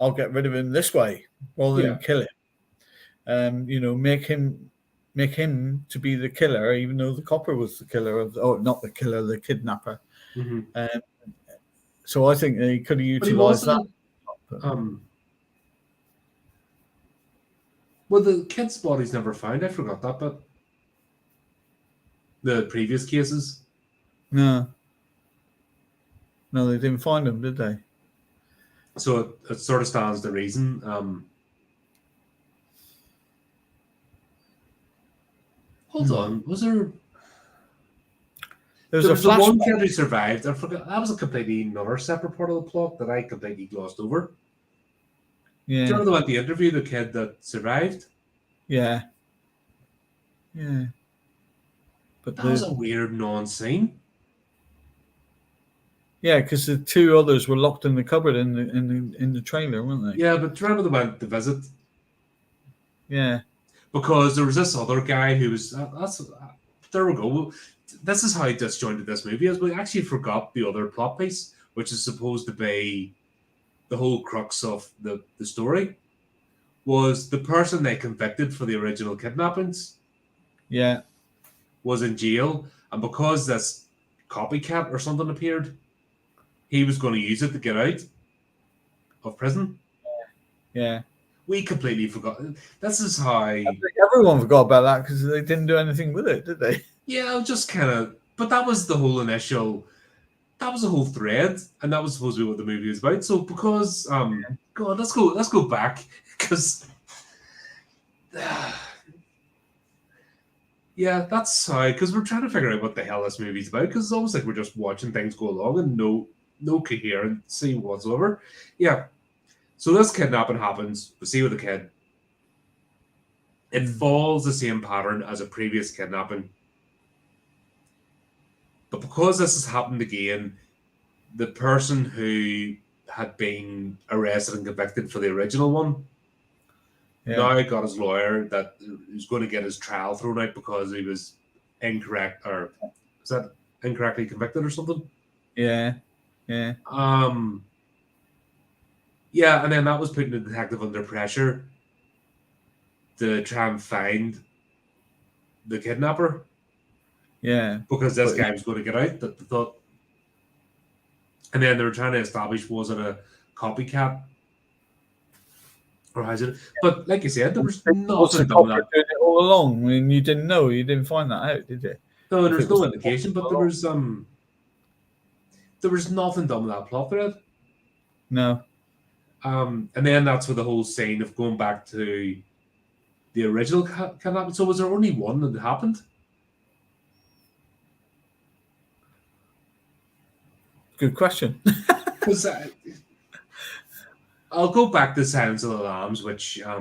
I'll get rid of him this way, rather than kill him." Make him to be the killer, even though the copper was the killer not the killer, the kidnapper. So I think they could have utilized that. Well, the kid's body's never found. I forgot that, but the previous cases. No, they didn't find him, did they? So it sort of stands to reason. Hold on, was there? There was the one kid who survived. I forgot. That was a completely another separate part of the plot that I completely glossed over. Yeah. Do you remember the interview, the kid that survived? Yeah. But that was a weird non-scene. Yeah, because the two others were locked in the cupboard in the trailer, weren't they? Yeah, but do you remember they went to visit? Yeah. Because there was this other guy who was. There we go. This is how disjointed this movie is. We actually forgot the other plot piece, which is supposed to be the whole crux of the story, was the person they convicted for the original kidnappings. Yeah. Was in jail, and because this copycat or something appeared, he was going to use it to get out of prison. Yeah. We completely forgot. This is how... I think everyone forgot about that because they didn't do anything with it, did they? Yeah, just kind of... But that was the whole initial... That was the whole thread, and that was supposed to be what the movie was about. So because... God, let's go back, because... Yeah, that's how... Because we're trying to figure out what the hell this movie's about, because it's almost like we're just watching things go along and no coherency whatsoever. Yeah. So this kidnapping happens. We see with the kid. It follows the same pattern as a previous kidnapping. But because this has happened again, the person who had been arrested and convicted for the original one now got his lawyer that was going to get his trial thrown out because he was incorrect, or is that incorrectly convicted or something? Yeah. Yeah, and then that was putting the detective under pressure to try and find the kidnapper. Yeah. Because this guy was going to get out, that they thought. And then they were trying to establish, was it a copycat? Or how's it? But like you said, there was nothing done that. Doing it all along. I mean, you didn't know. You didn't find that out, did you? No, there's no indication, but there was nothing done with that plot thread. No. And then that's where the whole scene of going back to the original kidnapping. So was there only one that happened? Good question. Because I'll go back to Silence of the Lambs, which I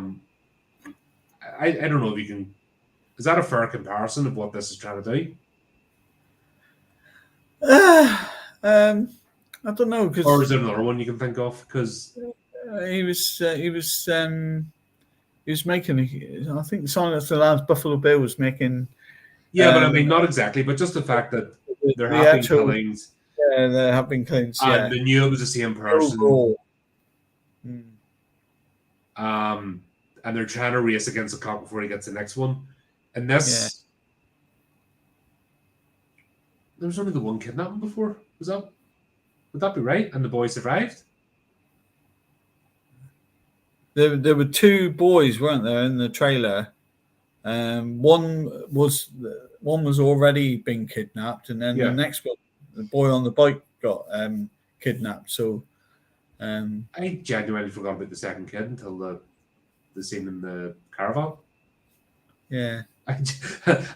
don't know if you can. Is that a fair comparison of what this is trying to do? I don't know, or is there another one you can think of? Because he was making. I think Silence of the Lambs, Buffalo Bill was making. Yeah, but I mean, not exactly. But just the fact that there have been killings. Yeah, there have been killings. And they knew it was the same person. And they're trying to race against the cop before he gets the next one. And this, there was only the one kidnapping before. Would that be right? And the boy survived. There were two boys, weren't there, in the trailer? One was already been kidnapped, and then the next one the boy on the bike got kidnapped. So I genuinely forgot about the second kid until the scene in the caravan. yeah, I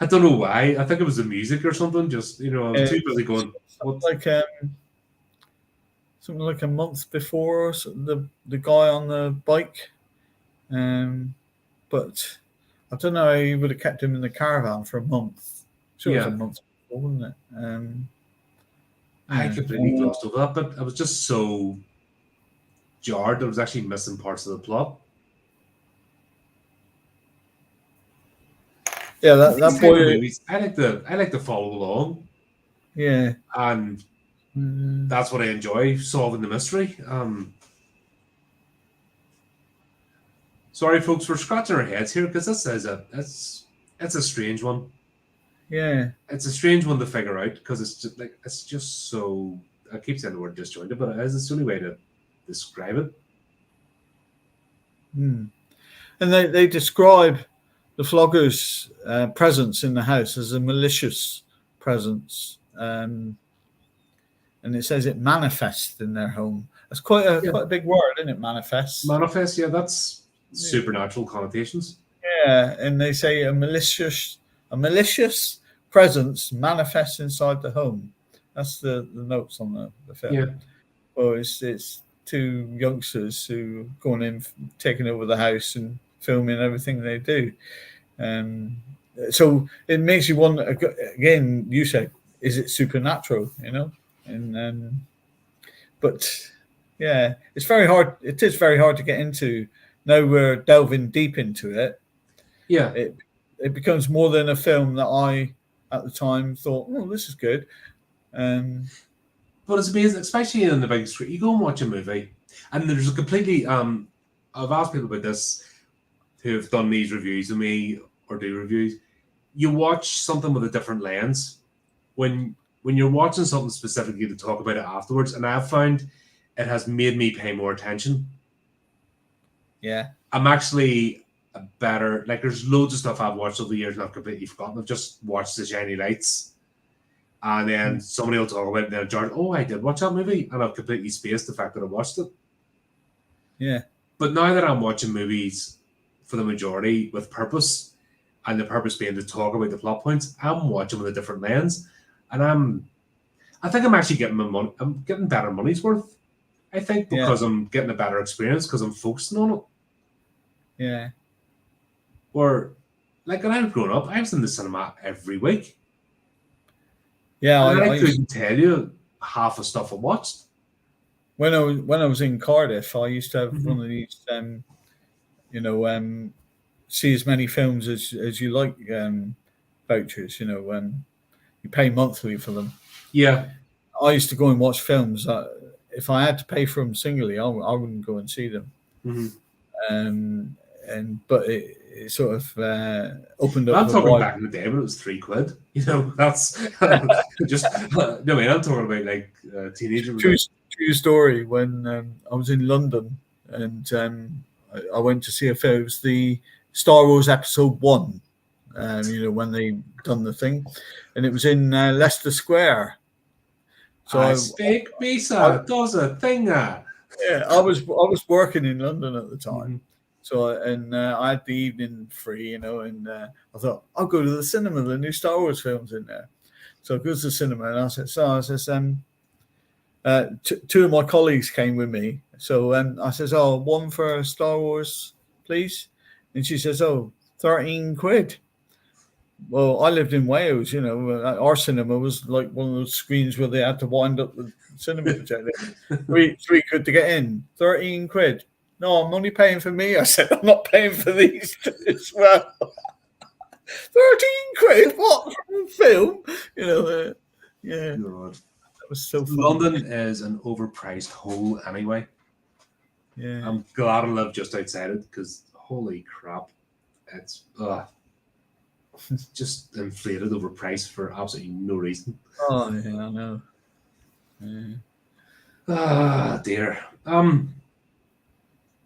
don't know why. I think it was the music or something. Just I was too busy going. What? like something like a month before the guy on the bike, but I don't know how you would have kept him in the caravan for a month. Sure, it was a month before, wasn't it? I completely glossed over that, but I was just so jarred. I was actually missing parts of the plot. Yeah, that boy. Movies, I like to follow along. Yeah, and that's what I enjoy, solving the mystery. Sorry, folks, we're scratching our heads here because this is it's a strange one. Yeah, it's a strange one to figure out because it's just so. I keep saying the word disjointed, but it is. It's the only way to describe it. and they describe the Floggers' presence in the house as a malicious presence, and it says it manifests in their home. That's quite a big word, isn't it? Manifest. Manifest, yeah, that's supernatural connotations. Yeah, and they say a malicious presence manifests inside the home. That's the notes on the film. Yeah. Well, it's two youngsters who going in, taking over the house and filming everything they do. So it makes you wonder. Again, you said, is it supernatural? But yeah, it's very hard. It is very hard to get into. Now we're delving deep into it. Yeah, it becomes more than a film that I at the time thought, oh, this is good. But it's amazing, especially in the big screen. You go and watch a movie, and there's a completely. I've asked people about this who have done these reviews with me or do reviews. You watch something with a different lens when you're watching something specifically to talk about it afterwards, and I've found it has made me pay more attention. Yeah, I'm actually a better. Like, there's loads of stuff I've watched over the years and I've completely forgotten. I've just watched The Shiny Lights. And then somebody will talk about it and they'll join, oh, I did watch that movie. And I've completely spaced the fact that I watched it. Yeah. But now that I'm watching movies for the majority with purpose, and the purpose being to talk about the plot points, I'm watching with a different lens. And I think I'm actually getting I'm getting better money's worth. I think because I'm getting a better experience because I'm focusing on it. Yeah. Or, like, when I was growing up, I was in the cinema every week. Yeah, I couldn't tell you half the stuff I watched. When I was in Cardiff, I used to have one of these, see as many films as you like vouchers. You pay monthly for them. Yeah, I used to go and watch films. If I had to pay for them singly, I wouldn't go and see them. But it sort of opened up. I'm talking back in the day when it was £3. That's just. No, man, I'm talking about like teenager. True story. When I was in London and I went to see a film. It was the Star Wars Episode 1. When they done the thing, and it was in Leicester Square. So I speak Misa does a thing. Yeah, I was working in London at the time. So I had the evening free, and I thought I'll go to the cinema. The new Star Wars films in there. So I go to the cinema, and I said, two of my colleagues came with me. So I says, oh, one for Star Wars, please. And she says, oh, 13 quid. Well, I lived in Wales, our cinema was like one of those screens where they had to wind up the cinema projector. three quid to get in, 13 quid. No, I'm only paying for me. I said, I'm not paying for these as well. 13 quid? What? Film? Yeah. God. That was so funny. London is an overpriced hole anyway. Yeah. I'm glad I live just outside it because holy crap. It's just inflated overpriced for absolutely no reason. Oh, yeah, I know. Yeah. Ah, dear.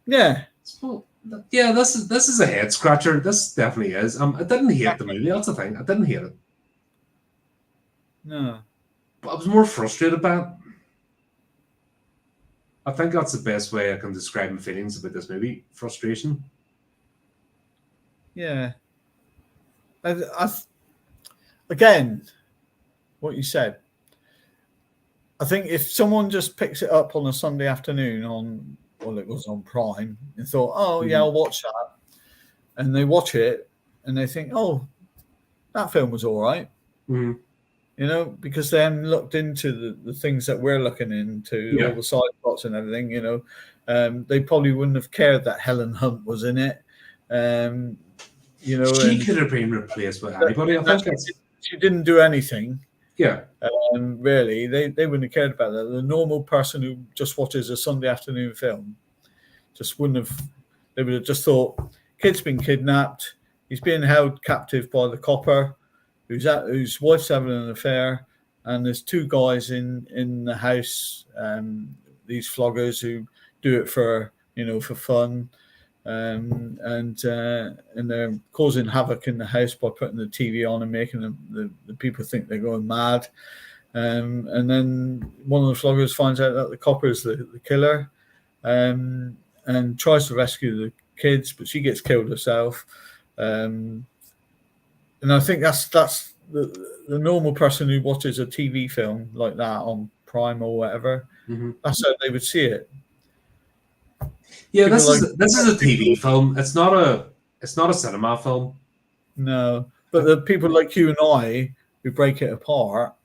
Yeah. So, yeah, this is a head scratcher. This definitely is. I didn't hate the movie. That's the thing. I didn't hate it. No. I was more frustrated by it. I think that's the best way I can describe my feelings about this movie. Frustration. Yeah. Again, what you said. I think if someone just picks it up on a Sunday afternoon it was on Prime, and thought, oh, yeah, I'll watch that. And they watch it and they think, oh, that film was all right. Mm-hmm. You know, because they haven't looked into the things that we're looking into, all the side plots and everything, you know. They probably wouldn't have cared that Helen Hunt was in it. You know, she could have been replaced with anybody. I think she didn't do anything. Yeah. Really, they wouldn't have cared about that. The normal person who just watches a Sunday afternoon film just wouldn't have. They would have just thought, kid's been kidnapped. He's being held captive by the copper, whose wife's having an affair, and there's two guys in the house, these floggers who do it for fun, and they're causing havoc in the house by putting the TV on and making the people think they're going mad. And then one of the floggers finds out that the copper is the killer, and tries to rescue the kids, but she gets killed herself. And I think that's the normal person who watches a TV film like that on Prime or whatever. Mm-hmm. That's how they would see it. Yeah, this is a TV film. It's not a cinema film. No, but the people like you and I who break it apart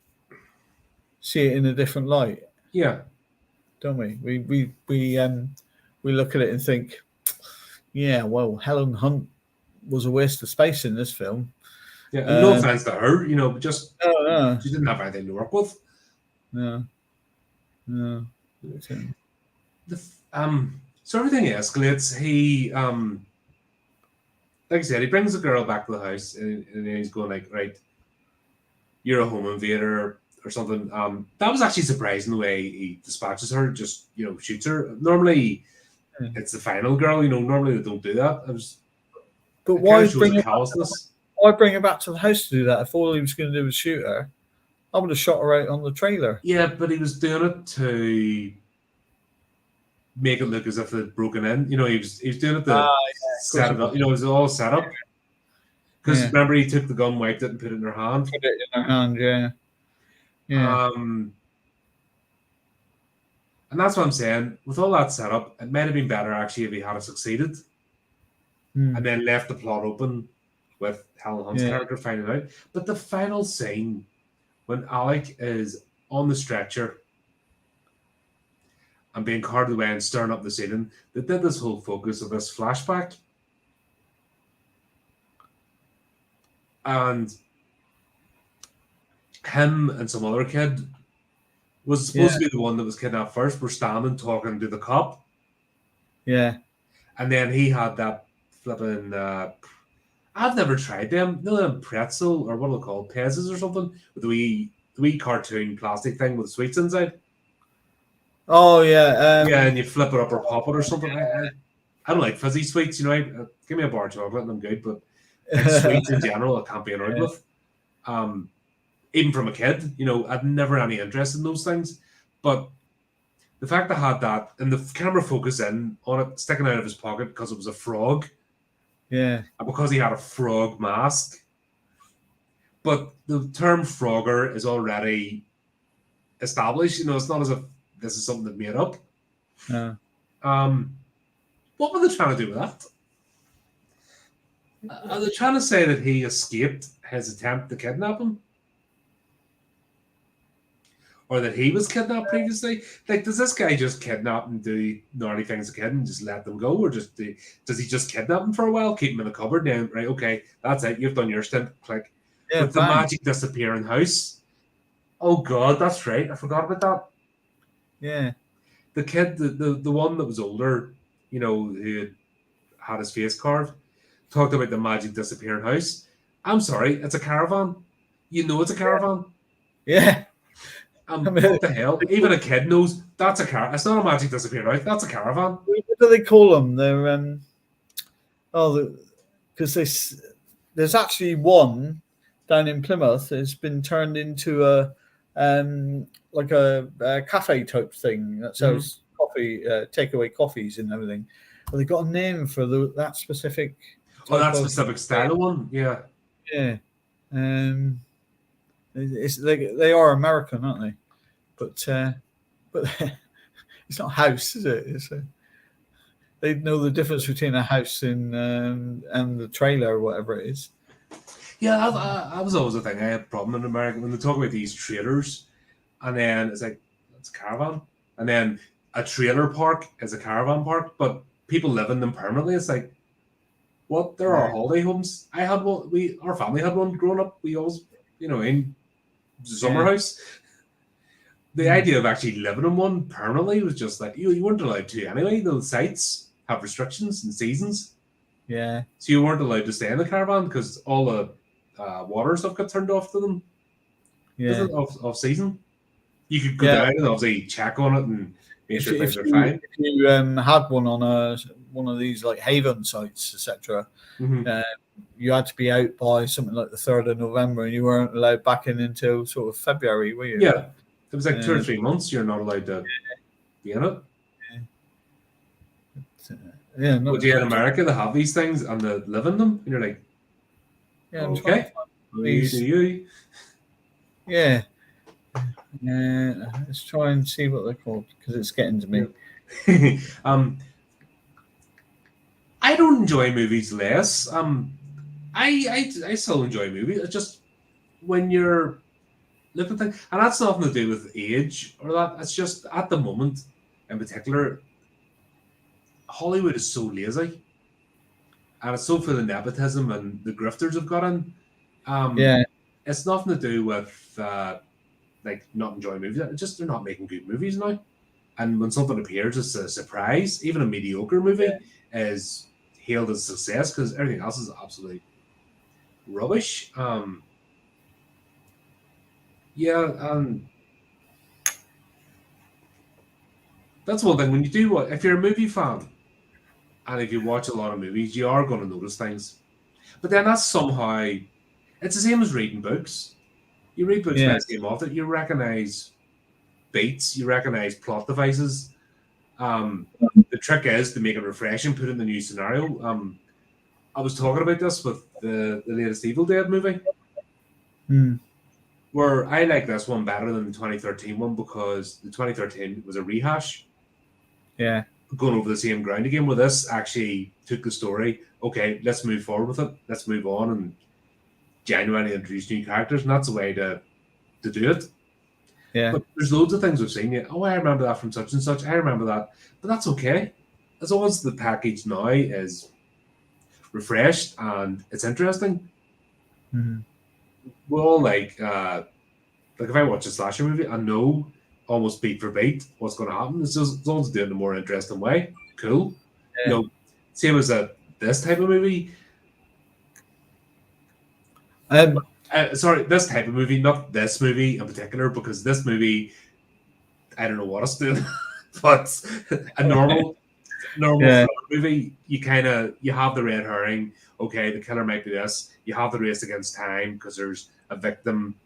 see it in a different light. Yeah, don't we? We look at it and think, yeah, well, Helen Hunt was a waste of space in this film. Yeah, no offense to her, but just she didn't have anything to work with. No. So everything escalates. He, like I said, he brings the girl back to the house, and then he's going like, right, you're a home invader or something. That was actually surprising the way he dispatches her. Just shoots her. Normally, it's the final girl. Normally they don't do that. But why bring her back to the house to do that? If all he was going to do was shoot her, I would have shot her out on the trailer. Yeah, but he was doing it to make it look as if they'd broken in. He was doing it to set it up. It was all set up. Because remember, he took the gun, wiped it, and put it in her hand. Put it in her hand, yeah. And that's what I'm saying. With all that set up, it might have been better actually if he had succeeded, and then left the plot open with Helen Hunt's character finding out. But the final scene, when Alec is on the stretcher and being carted away and staring up the ceiling, they did this whole focus of this flashback. And him and some other kid was supposed to be the one that was kidnapped first. Were standing talking to the cop. Yeah. And then he had that flipping... I've never tried them. Them pretzel, or what are they called? Pezzas or something? With the wee cartoon plastic thing with sweets inside. Oh, yeah. And you flip it up or pop it or something. I don't like fizzy sweets, give me a bar of chocolate and I'm good, but sweets in general, I can't be around with. Even from a kid, I'd never had any interest in those things. But the fact I had that and the camera focus in on it, sticking out of his pocket because it was a frog. Yeah. And because he had a frog mask. But the term Frogger is already established. It's not as if this is something they've made up. No. What were they trying to do with that? Are they trying to say that he escaped his attempt to kidnap him? Or that he was kidnapped previously? Like, does this guy just kidnap and do gnarly things as a kid and just let them go? Or does he just kidnap him for a while, keep him in a cupboard, then, right, okay, that's it, you've done your stint, click. Yeah, with the magic disappearing house. Oh, God, that's right. I forgot about that. Yeah. The kid, the one that was older, who had his face carved, talked about the magic disappearing house. I'm sorry, it's a caravan. It's a caravan. Yeah. What the hell? Even a kid knows that's a car. It's not a magic disappearing house. That's a caravan. What do they call them? They're because there's actually one down in Plymouth. It's been turned into like a cafe type thing that sells coffee, takeaway coffees and everything. Well, they got a name for that specific. Oh, that type of specific style of one. Yeah. Yeah. It's they are American, aren't they? But it's not a house, is it? They know the difference between a house and the trailer or whatever it is. Yeah, that was always the thing. I had a problem in America when they talk about these trailers, and then it's like it's a caravan, and then a trailer park is a caravan park, but people live in them permanently. It's like, what? There are holiday homes. I had one. Our family had one growing up. We always, in summer house. The idea of actually living in one permanently was just like you weren't allowed to anyway. Those sites have restrictions and seasons. Yeah. So you weren't allowed to stay in the caravan because all the water stuff got turned off to them. Yeah. Off season. You could go down and obviously check on it and make sure things are fine. If you had one on one of these like haven sites, etc., you had to be out by something like the 3rd of November, and you weren't allowed back in until sort of February, were you? Yeah. It was like 2 or 3 months you're not allowed to be in it. Yeah. But in America, they have these things and they live in them, and you're like, okay, you. Yeah. Let's try and see what they're called because it's getting to me. I don't enjoy movies less. I still enjoy movies. It's just when you're looking at things, and that's nothing to do with age or that. It's just at the moment, in particular, Hollywood is so lazy, and it's so full of nepotism and the grifters have got in. It's nothing to do with like not enjoying movies. It's just they're not making good movies now. And when something appears, it's a surprise. Even a mediocre movie is hailed as a success because everything else is absolutely rubbish. That's one thing. When you do if you're a movie fan, and if you watch a lot of movies, you are going to notice things. But then that's somehow, it's the same as reading books. You read books by the same author, you recognize beats, you recognize plot devices. The trick is to make it refreshing, put it in the new scenario. I was talking about this with the latest Evil Dead movie, where I like this one better than the 2013 one because the 2013 was a rehash. Yeah. Going over the same ground again, where this actually took the story, okay, let's move forward with it, let's move on and genuinely introduce new characters, and that's the way to do it. Yeah. But there's loads of things we've seen. I remember that from such and such, I remember that. But that's okay. As long as the package now is refreshed and it's interesting. We're all like if I watch a slasher movie, I know almost beat for beat what's going to happen. It's just as long as it's doing it in a more interesting way. Cool. Same as this type of movie. Sorry, this type of movie, not this movie in particular, because this movie, I don't know what it's doing, but a normal movie, you have the red herring. Okay, the killer might be this. You have the race against time because there's a victim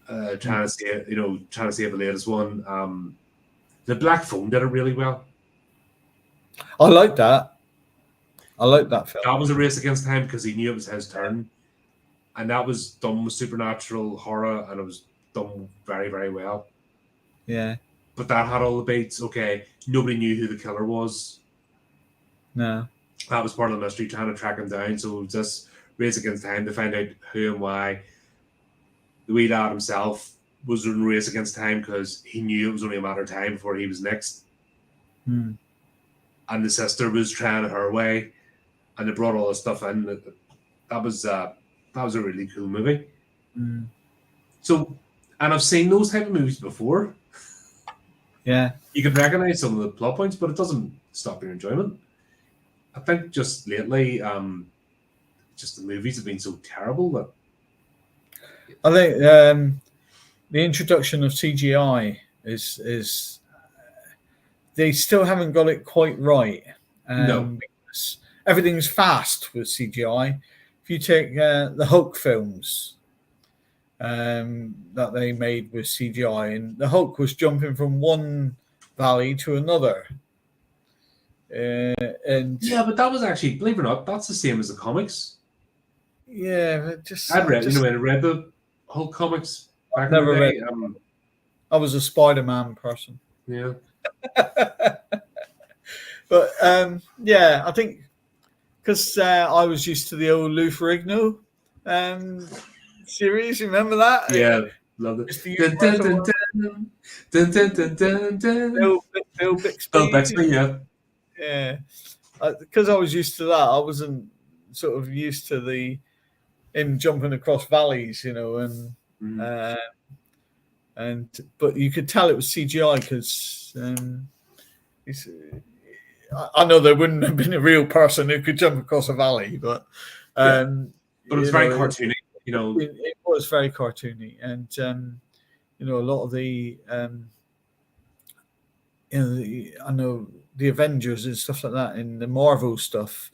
trying to save the latest one. The Black Phone did it really well. I like that. I like that film. That was a race against time because he knew it was his turn. And that was done with supernatural horror, and it was done very, very well. Yeah. But that had all the beats. Okay, nobody knew who the killer was. No. That was part of the mystery, trying to track him down. So it was this race against time to find out who and why. The wee lad himself was in a race against time because he knew it was only a matter of time before he was next. And the sister was trying it her way, and they brought all this stuff in. That was a really cool movie. So, and I've seen those type of movies before. Yeah. You can recognize some of the plot points, but it doesn't stop your enjoyment. I think just lately, just the movies have been so terrible that I think the introduction of CGI is they still haven't got it quite right. No. Because everything's fast with CGI. If you take the Hulk films, that they made with CGI, and the Hulk was jumping from one valley to another. And yeah, but that was actually, believe it or not, that's the same as the comics. Yeah, I read the Hulk comics back in never the day. read. I was a Spider-Man person. Yeah. But I think because I was used to the old Lou Ferrigno series. Remember that? Yeah, loved it. Bill Bixby. Bill Bixby, yeah. Yeah. Because I was used to that, I wasn't sort of used to him jumping across valleys, but you could tell it was CGI because I know there wouldn't have been a real person who could jump across a valley, but it was very cartoony. It was very cartoony, and a lot of the I know the Avengers and stuff like that in the Marvel stuff.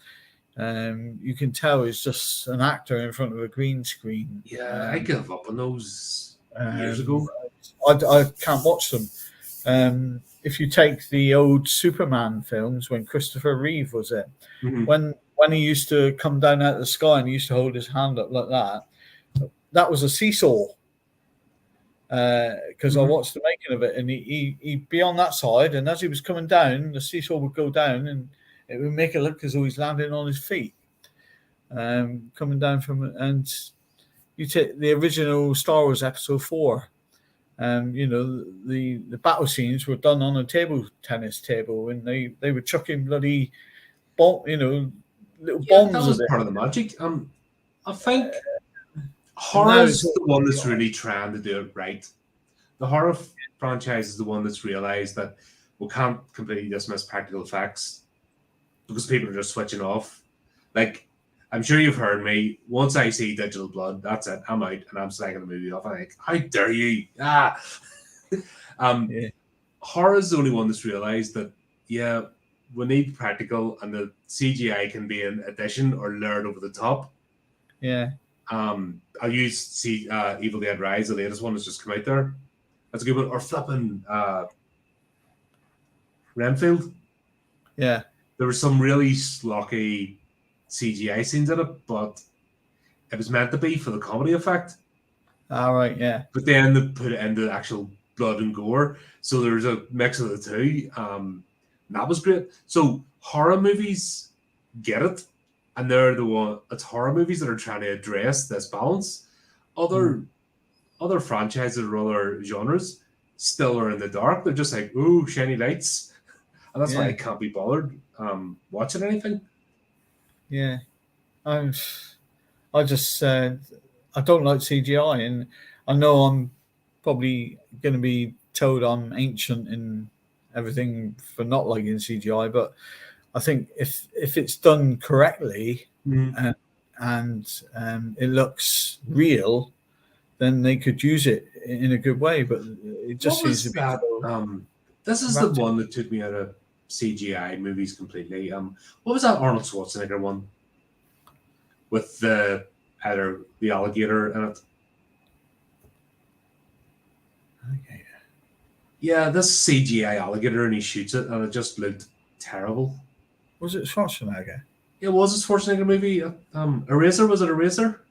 You can tell it's just an actor in front of a green screen. Yeah, I gave up on those years ago. I can't watch them. If you take the old Superman films when Christopher Reeve was it, when he used to come down out of the sky and he used to hold his hand up like that was a seesaw. Because I watched the making of it, and he'd be on that side, and as he was coming down, the seesaw would go down, and it would make it look as though he's landing on his feet, coming down from it. And you take the original Star Wars Episode 4. The battle scenes were done on a table tennis table, and they were chucking bloody bomb, little bombs. That was part of the magic. I think horror's the one that's really trying to do it right. The horror franchise is the one that's realized that we can't completely dismiss practical effects because people are just switching off. Like, I'm sure you've heard me. Once I see digital blood, that's it. I'm out, and I'm slagging the movie off. I'm like, how dare you? Horror is the only one that's realized that, we need practical, and the CGI can be an addition or layered over the top. Yeah. I'll use Evil Dead Rise, the latest one that's just come out there. That's a good one. Or flipping Renfield. Yeah. There were some really slocky CGI scenes in it, but it was meant to be for the comedy effect. All right, yeah. But then they put it into actual blood and gore. So there's a mix of the two. And that was great. So horror movies get it. And they're the one. It's horror movies that are trying to address this balance. Other franchises or other genres still are in the dark. They're just like, ooh, shiny lights, and that's why I can't be bothered watching anything. Yeah, I just I don't like CGI, and I know I'm probably going to be told I'm ancient in everything for not liking CGI, but I think if it's done correctly and it looks real, then they could use it in a good way. But it just seems to be this is the one that took me out of CGI movies completely. What was that Arnold Schwarzenegger one with the alligator in it? Okay. Yeah, this CGI alligator, and he shoots it, and it just looked terrible. Was it Schwarzenegger? It was a Schwarzenegger movie. Eraser, was it Eraser?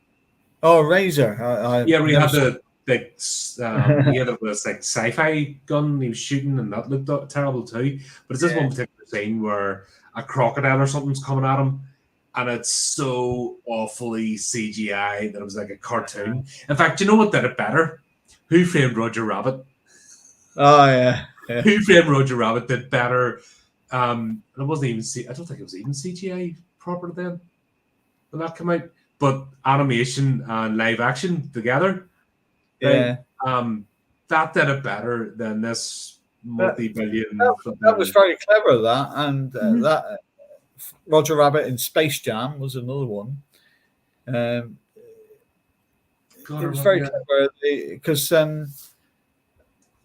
Oh, Razor. Yeah, where he had he had this like sci-fi gun he was shooting, and that looked terrible too. But it's this one particular scene where a crocodile or something's coming at him, and it's so awfully CGI that it was like a cartoon. In fact, you know what did it better? Who Framed Roger Rabbit? Oh yeah. Who Framed Roger Rabbit did better. And it wasn't even I don't think it was even CGI proper then when that came out. But animation and live action together, that did it better than this multi-billion. That was very clever. That and that Roger Rabbit in Space Jam was another one. It was very clever because on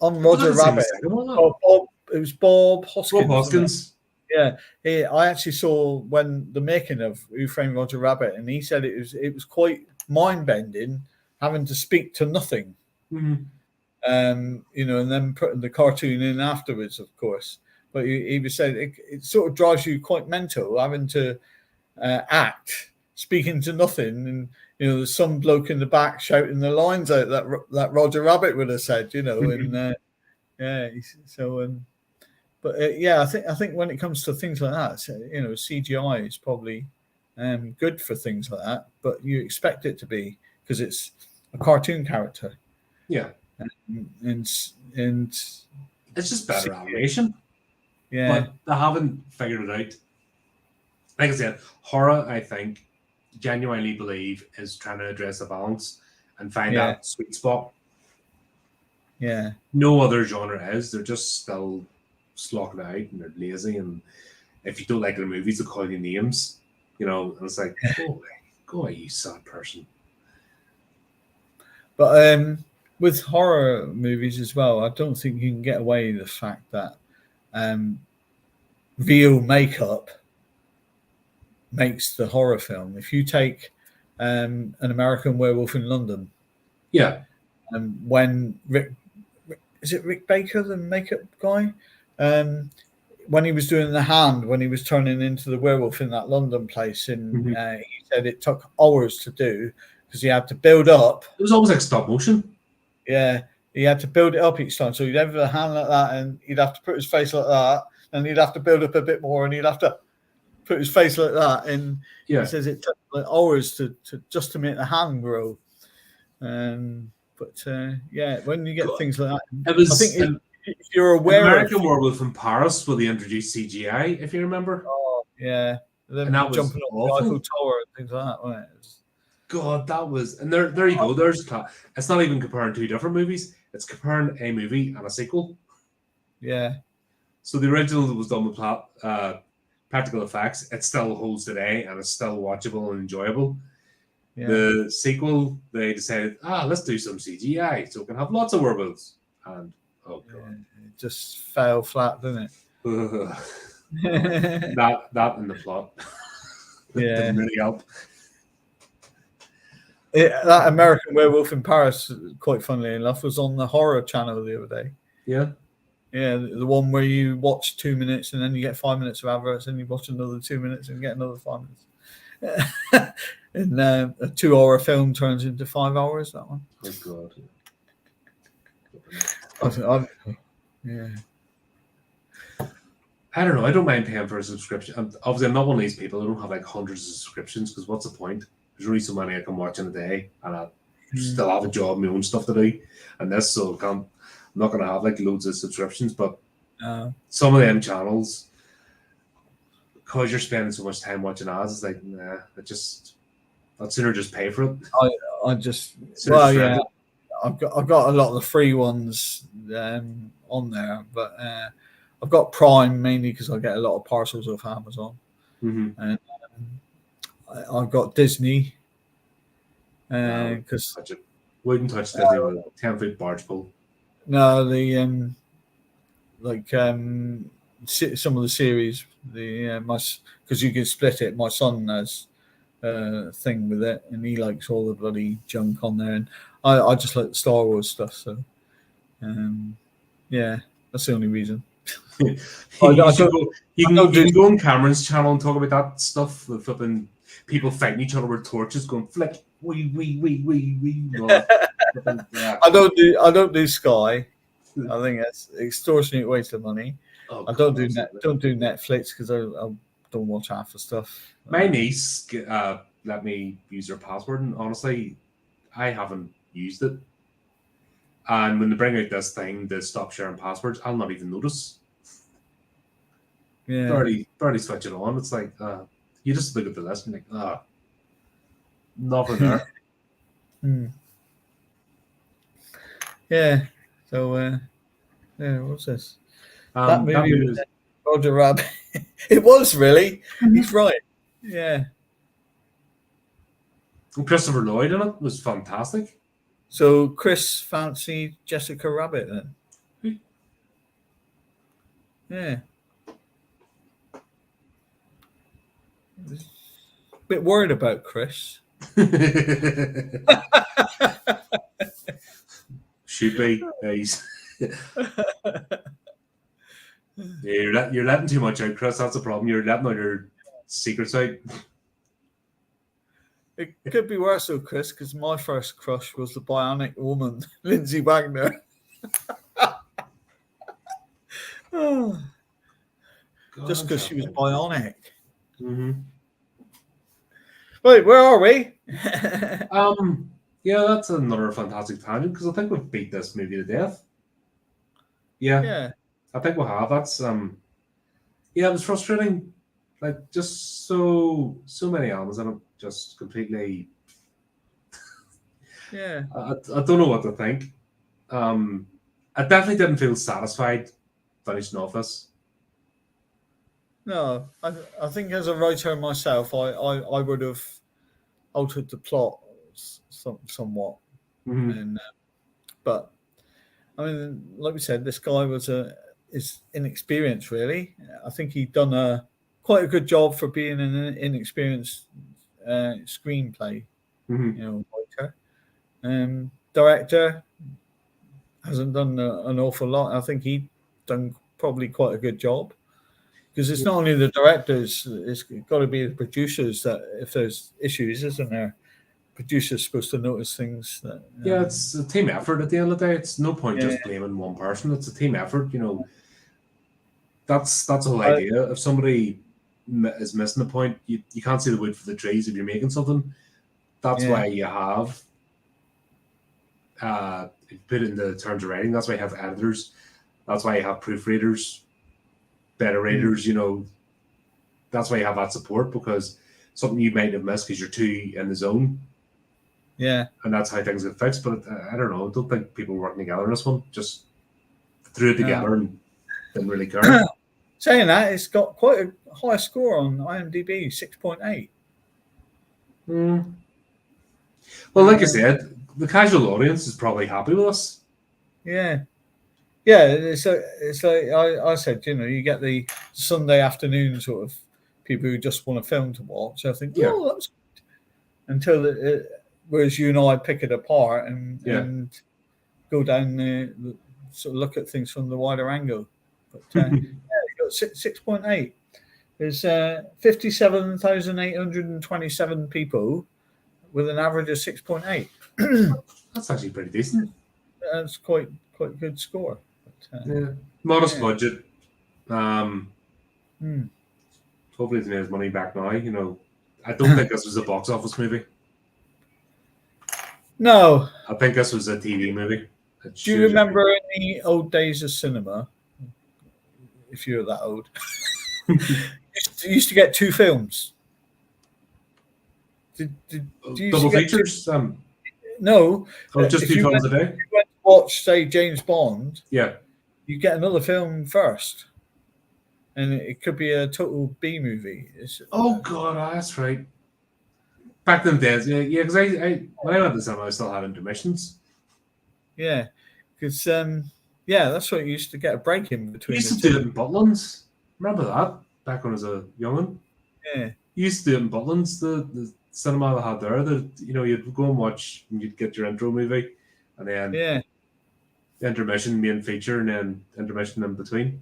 Roger Rabbit, it was Bob Hoskins. Bob Hoskins. Yeah, I actually saw when the making of Who Framed Roger Rabbit, and he said it was quite mind bending having to speak to nothing. Mhm. You know, and then putting the cartoon in afterwards, of course. But he was saying it sort of drives you quite mental having to act, speaking to nothing, and you know, there's some bloke in the back shouting the lines out that Roger Rabbit would have said, you know, and yeah, so. But yeah, I think when it comes to things like that, you know, CGI is probably good for things like that. But you expect it to be because it's a cartoon character. Yeah, and it's just better animation. Yeah, But they haven't figured it out. Like I said, horror, I think, genuinely believe is trying to address a balance and find that sweet spot. Yeah. No other genre is. They're just still slocking it out and they're lazy. And if you don't like their movies, they'll call you names. You know, and it's like, go away, you sad person. But with horror movies as well, I don't think you can get away with the fact that real makeup makes the horror film. If you take An American Werewolf in London, yeah, when Rick Baker, the makeup guy, when he was doing the hand, when he was turning into the werewolf in that London place, and he said it took hours to do because he had to build up. It was almost like stop motion. Yeah, he had to build it up each time. So he'd have a hand like that, and he'd have to put his face like that, and he'd have to build up a bit more, and he'd have to put his face like that. And he says it took like hours to make the hand grow. But yeah, when you get things like that, I think if you're aware American Werewolf in Paris, where they introduced CGI, if you remember. Oh yeah, and that was jumping off the Eiffel Tower and things like that. Right? God, that was, and there you go. There's it's not even comparing two different movies. It's comparing a movie and a sequel. Yeah. So the original was done with practical effects. It still holds today, and it's still watchable and enjoyable. Yeah. The sequel, they decided, let's do some CGI so we can have lots of werewolves. And oh god, it just fell flat, didn't it? that and the plot, didn't really help. That American Werewolf in Paris, quite funnily enough, was on the Horror Channel the other day. Yeah. Yeah, the one where you watch 2 minutes and then you get 5 minutes of adverts, and you watch another 2 minutes and get another 5 minutes. And a 2-hour film turns into 5 hours. That one. Oh god. Yeah. I don't know. I don't mind paying for a subscription. Obviously, I'm not one of these people. I don't have like hundreds of subscriptions because what's the point? There's only so many I can watch in a day, and I still have a job, my own stuff to do, and this, so I'm not going to have like loads of subscriptions. But some of them channels, because you're spending so much time watching ads, it's like, nah, I'd sooner just pay for it. I just yeah, I've got a lot of the free ones on there, but I've got Prime mainly because I get a lot of parcels off Amazon, and I've got Disney because wouldn't touch Disney with a 10-foot barge pole. No, the some of the series, because you can split it. My son has a thing with it, and he likes all the bloody junk on there, and I just like the Star Wars stuff. So, yeah, that's the only reason. You can go on Cameron's channel and talk about that stuff. The flipping people fighting each other with torches, going flick. We. I don't do Sky. I think that's extortionate waste of money. Oh, I don't do Netflix because I don't watch half the stuff. My niece let me use her password, and honestly, I haven't used it. And when they bring out this thing to stop sharing passwords, I'll not even notice. Yeah, barely switch it on. It's like you just look at the list and like, nothing there. Yeah. So, what's this? That movie was Roger Rabbit. It was really. He's right. Yeah. And Christopher Lloyd in it was fantastic. So Chris fancied Jessica Rabbit then? Yeah. A bit worried about Chris. Should be. You're letting too much out, Chris. That's the problem. You're letting all your secrets out. It could be worse though, Chris, because my first crush was the bionic woman, Lindsay Wagner. Just because she was bionic. Mm-hmm. Wait, where are we? Yeah, that's another fantastic tangent because I think we've beat this movie to death. Yeah. I think we have. That's yeah, it was frustrating. Like just so many elements and it just completely Yeah. I don't know what to think. I definitely didn't feel satisfied finishing off this. No, I think as a writer myself, I would have altered the plot somewhat. Mm-hmm. And but I mean, like we said, this guy is inexperienced. Really, I think he'd done quite a good job for being an inexperienced screenplay, writer. Director hasn't done an awful lot. I think he'd done probably quite a good job because it's not only the directors; it's got to be the producers that if there's issues, isn't there? Producers supposed to notice things that. Yeah, it's a team effort at the end of the day. It's no point just blaming one person. It's a team effort. That's the whole idea. If somebody is missing a point, you can't see the wood for the trees if you're making something. That's why you have put it in the terms of writing. That's why you have editors. That's why you have proofreaders, better readers. That's why you have that support because something you might have missed because you're too in the zone. Yeah, and that's how things get fixed. But I don't know. I don't think people working together on this one just threw it together and didn't really care. Saying that, it's got quite a high score on IMDb, 6.8. Well, like I said, the casual audience is probably happy with us. Yeah. It's like I said, you get the Sunday afternoon sort of people who just want a film to watch. I think, oh, that's good. Until whereas you and I pick it apart and go down the sort of look at things from the wider angle. But you got 6.8. There's 57,827 people with an average of 6.8. That's actually pretty decent. That's quite a good score. But, modest budget. Hopefully, it's made his money back now. I don't think this was a box office movie. No, I think this was a TV movie. Do you remember any old days of cinema? If you're that old, you used to get two films. Did you double features? No, just 2 films a day. If you went to watch, say, James Bond, you get another film first, and it could be a total B movie. Oh God, that's right. Back in the days, because I when I went to the cinema, I still had intermissions. Yeah, because that's what you used to get a break in between. You used to do it in Butlins. Remember that? Back when I was a young'un. Yeah. You used to do it in Butlins, the cinema they had there. You'd go and watch, and you'd get your intro movie, and then the intermission, main feature, and then intermission in between.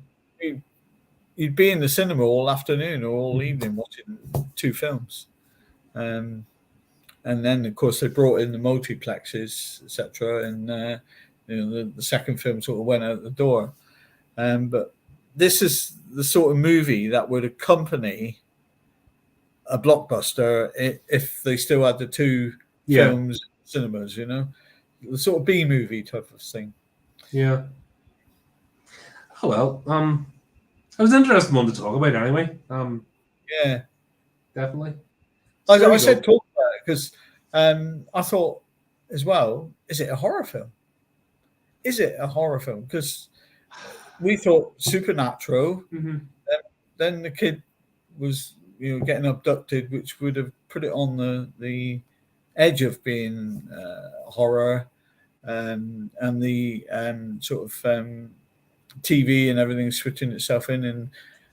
You'd be in the cinema all afternoon or all evening watching two films. And then, of course, they brought in the multiplexes, etc., and the second film sort of went out the door. But this is the sort of movie that would accompany a blockbuster if they still had the two films in cinemas, the sort of B movie type of thing. Yeah. Oh well, it was an interesting one to talk about anyway. Yeah, definitely. I said talk about it because I thought as well, is it a horror film? Because we thought supernatural. Mm-hmm. Then the kid was getting abducted, which would have put it on the edge of being horror, and the sort of TV and everything switching itself in.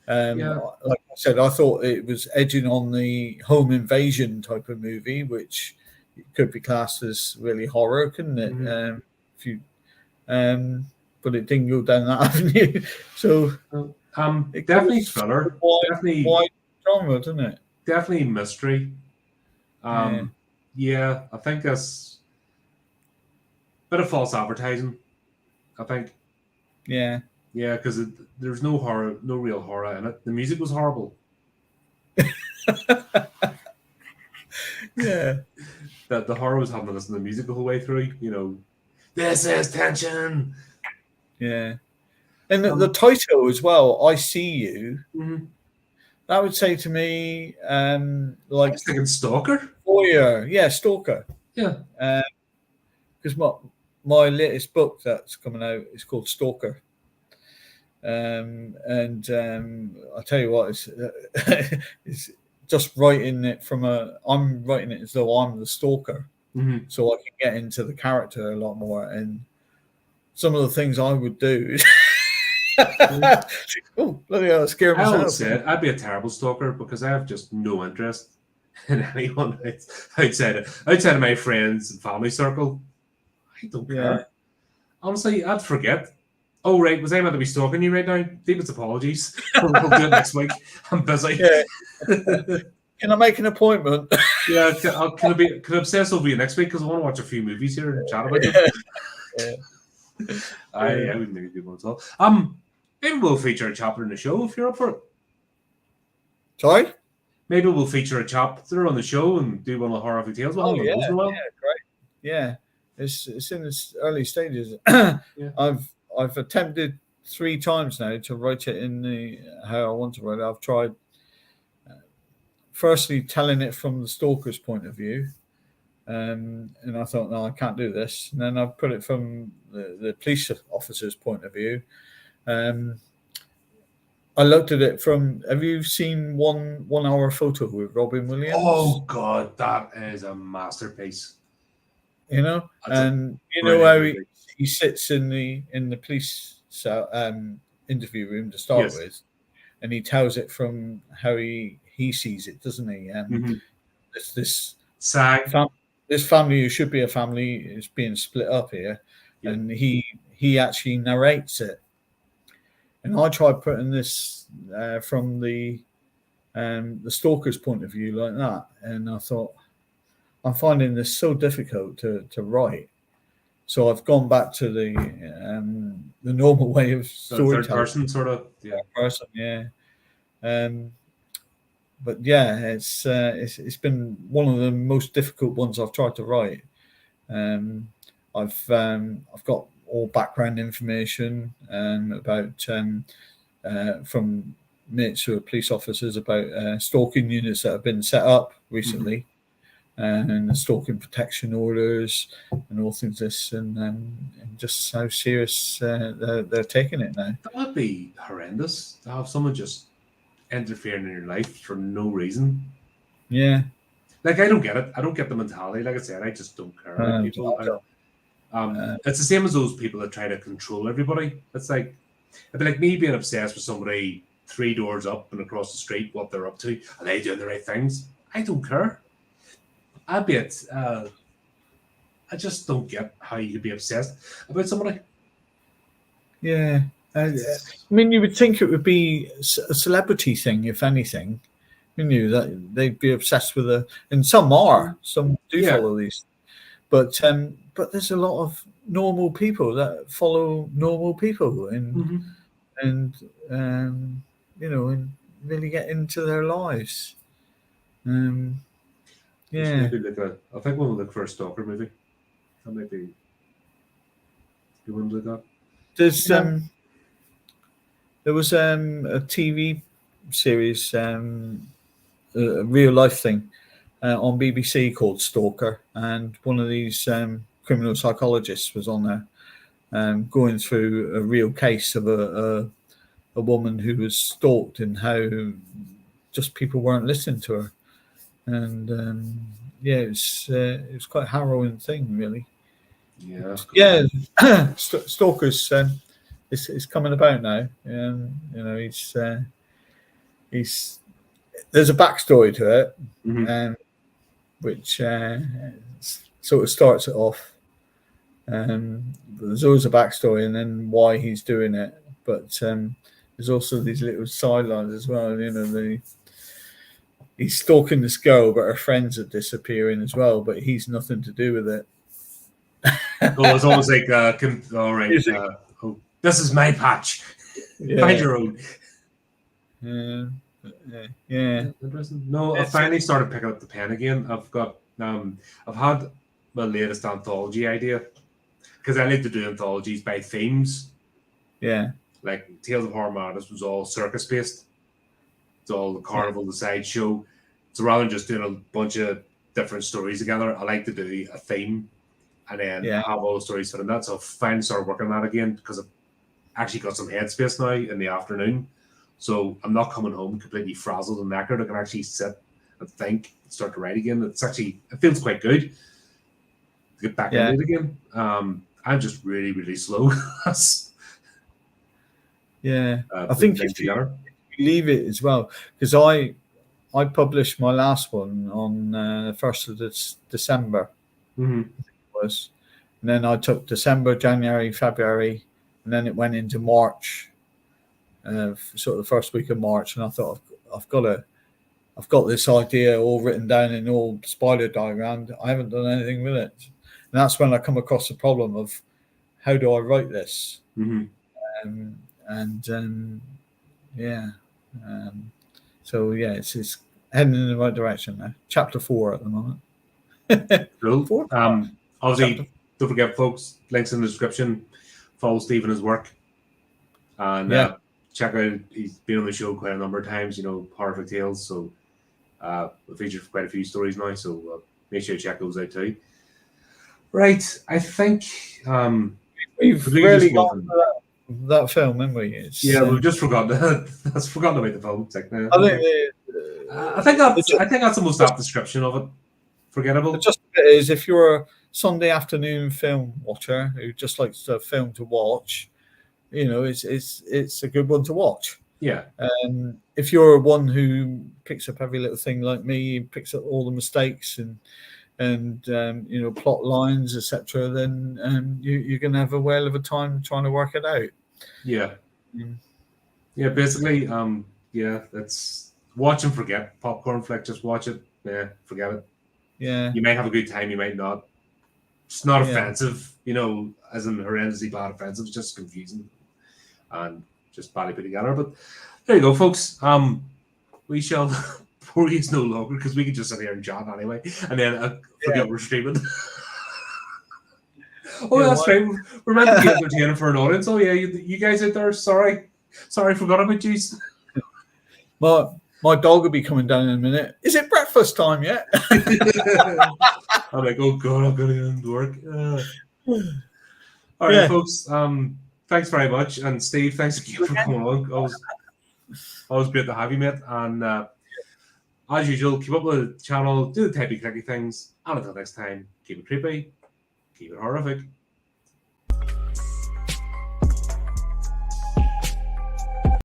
And like I said, I thought it was edging on the home invasion type of movie, which could be classed as really horror, couldn't it? Mm-hmm. but it didn't go down that avenue. So definitely thriller, wide genre, doesn't it? Definitely mystery. Yeah, I think that's a bit of false advertising. I think. Yeah. Yeah, because there's no horror, no real horror in it. The music was horrible. Yeah. The horror was having to listen to the music the whole way through. This is tension. Yeah. And the title as well, I See You. Mm-hmm. That would say to me, I was thinking Stalker. Voyeur. Yeah, Stalker. Yeah. Because my latest book that's coming out is called Stalker. And I tell you what, it's just writing it I'm writing it as though I'm the stalker, so I can get into the character a lot more. And some of the things I would do. Oh, bloody hell, I scared myself. I would say I'd be a terrible stalker because I have just no interest in anyone outside of my friends and family circle. I don't care. Honestly, I'd forget. Oh, right. Was I meant to be stalking you right now? Deepest apologies. We'll do it next week. I'm busy. Yeah. Can I make an appointment? Yeah. Can I obsess over you next week? Because I want to watch a few movies here and chat about them. Yeah. I wouldn't make a good one at all. Maybe we'll feature a chapter in the show if you're up for it. Sorry? Maybe we'll feature a chapter on the show and do one of the horrific tales. Yeah, great. Yeah. It's in its early stages. Yeah. I've attempted 3 times now to write it in how I want to write it. I've tried firstly telling it from the stalker's point of view, and I thought, no, I can't do this. And then I put it from the police officer's point of view. I looked at it from. Have you seen 1 hour photo with Robin Williams? Oh God, that is a masterpiece. And you know how he sits in the police interview room to start with, and he tells it from how he sees it, doesn't he? This family who should be a family is being split up here, and he actually narrates it. And I tried putting this from the stalker's point of view like that, and I thought, I'm finding this so difficult to write. So I've gone back to the normal way of storytelling. Third person, sort of. Yeah. Third person, yeah. But yeah, it's been one of the most difficult ones I've tried to write. I've got all background information about from mates who are police officers about stalking units that have been set up recently. And the stalking protection orders and all things this and just how serious they're taking it now. That would be horrendous to have someone just interfering in your life for no reason. Yeah. Like, I don't get it. I don't get the mentality. Like I said, I just don't care. It's the same as those people that try to control everybody. It's like, it'd be like me being obsessed with somebody 3 doors up and across the street, what they're up to. Are they doing the right things? I don't care. I just don't get how you could be obsessed about somebody. Yeah. I mean, you would think it would be a celebrity thing, if anything. You knew that they'd be obsessed with and some are. Some do follow these. But there's a lot of normal people that follow normal people and and really get into their lives. Yeah. Maybe I think we'll look for a stalker movie. That might be you want to look at. There was a TV series, a real life thing on BBC called Stalker, and one of these criminal psychologists was on there going through a real case of a woman who was stalked and how just people weren't listening to her. And it was quite a harrowing thing, really. Stalkers is coming about now. He's there's a backstory to it, which sort of starts it off. There's always a backstory and then why he's doing it. But there's also these little sidelines as well. You know, he's stalking this girl, but her friends are disappearing as well. But he's nothing to do with it. Oh, it's almost like, all right, this is my patch. Yeah. Find your own. Yeah. Interesting. No, I finally started picking up the pen again. I've got, I've had my latest anthology idea because I like to do anthologies by themes. Yeah. Like Tales of Horror Madness was all circus based. It's all the carnival, the sideshow. So rather than just doing a bunch of different stories together, I like to do a theme and then have all the stories fit in that. So I finally started working on that again because I've actually got some headspace now in the afternoon. So I'm not coming home completely frazzled and knackered. I can actually sit and think and start to write again. It feels quite good to get back into it again. I'm just really, really slow. I think if you leave it as well, because I published my last one on 1st of December. Mm-hmm. And then I took December, January, February, and then it went into March, sort of the first week of March. And I thought I've got this idea all written down in all spider diagrammed. I haven't done anything with it, and that's when I come across the problem of how do I write this. Mm-hmm. So it's heading in the right direction now. Chapter 4 at the moment. Cool. Obviously, don't forget, folks, links in the description. Follow Steve and his work. And check out, he's been on the show quite a number of times, you know, HORRORific Tales. So we've featured quite a few stories now. So make sure you check those out too. Right. I think we've really gone for that film, haven't we? We've just forgotten. That's forgotten about the film. It's like, I think that's the most apt description of it. Forgettable. Just a bit is if you're a Sunday afternoon film watcher who just likes a film to watch, you know, it's a good one to watch. Yeah. If you're one who picks up every little thing like me, picks up all the mistakes and you know, plot lines, etc., then you're going to have a whale of a time trying to work it out. Yeah. Yeah. Basically, that's watch and forget. Popcorn flick. Just watch it. Yeah. Forget it. Yeah. You might have a good time. You might not. It's not offensive, you know, as in horrendously bad offensive. It's just confusing and just badly put together. But there you go, folks. We shall bore you no longer because we can just sit here and chat anyway. And then forget we're streaming. That's right. We're meant to be entertaining for an audience. Oh yeah, you guys out there. Sorry, I forgot about you. My dog will be coming down in a minute. Is it breakfast time yet? I'm like, oh god, I'm going to into work. All right, folks. Thanks very much, and Steve, thanks again for coming on. Always great to have you, mate. And as usual, keep up with the channel, do the typey clicky things, and until next time, keep it creepy, keep it horrific.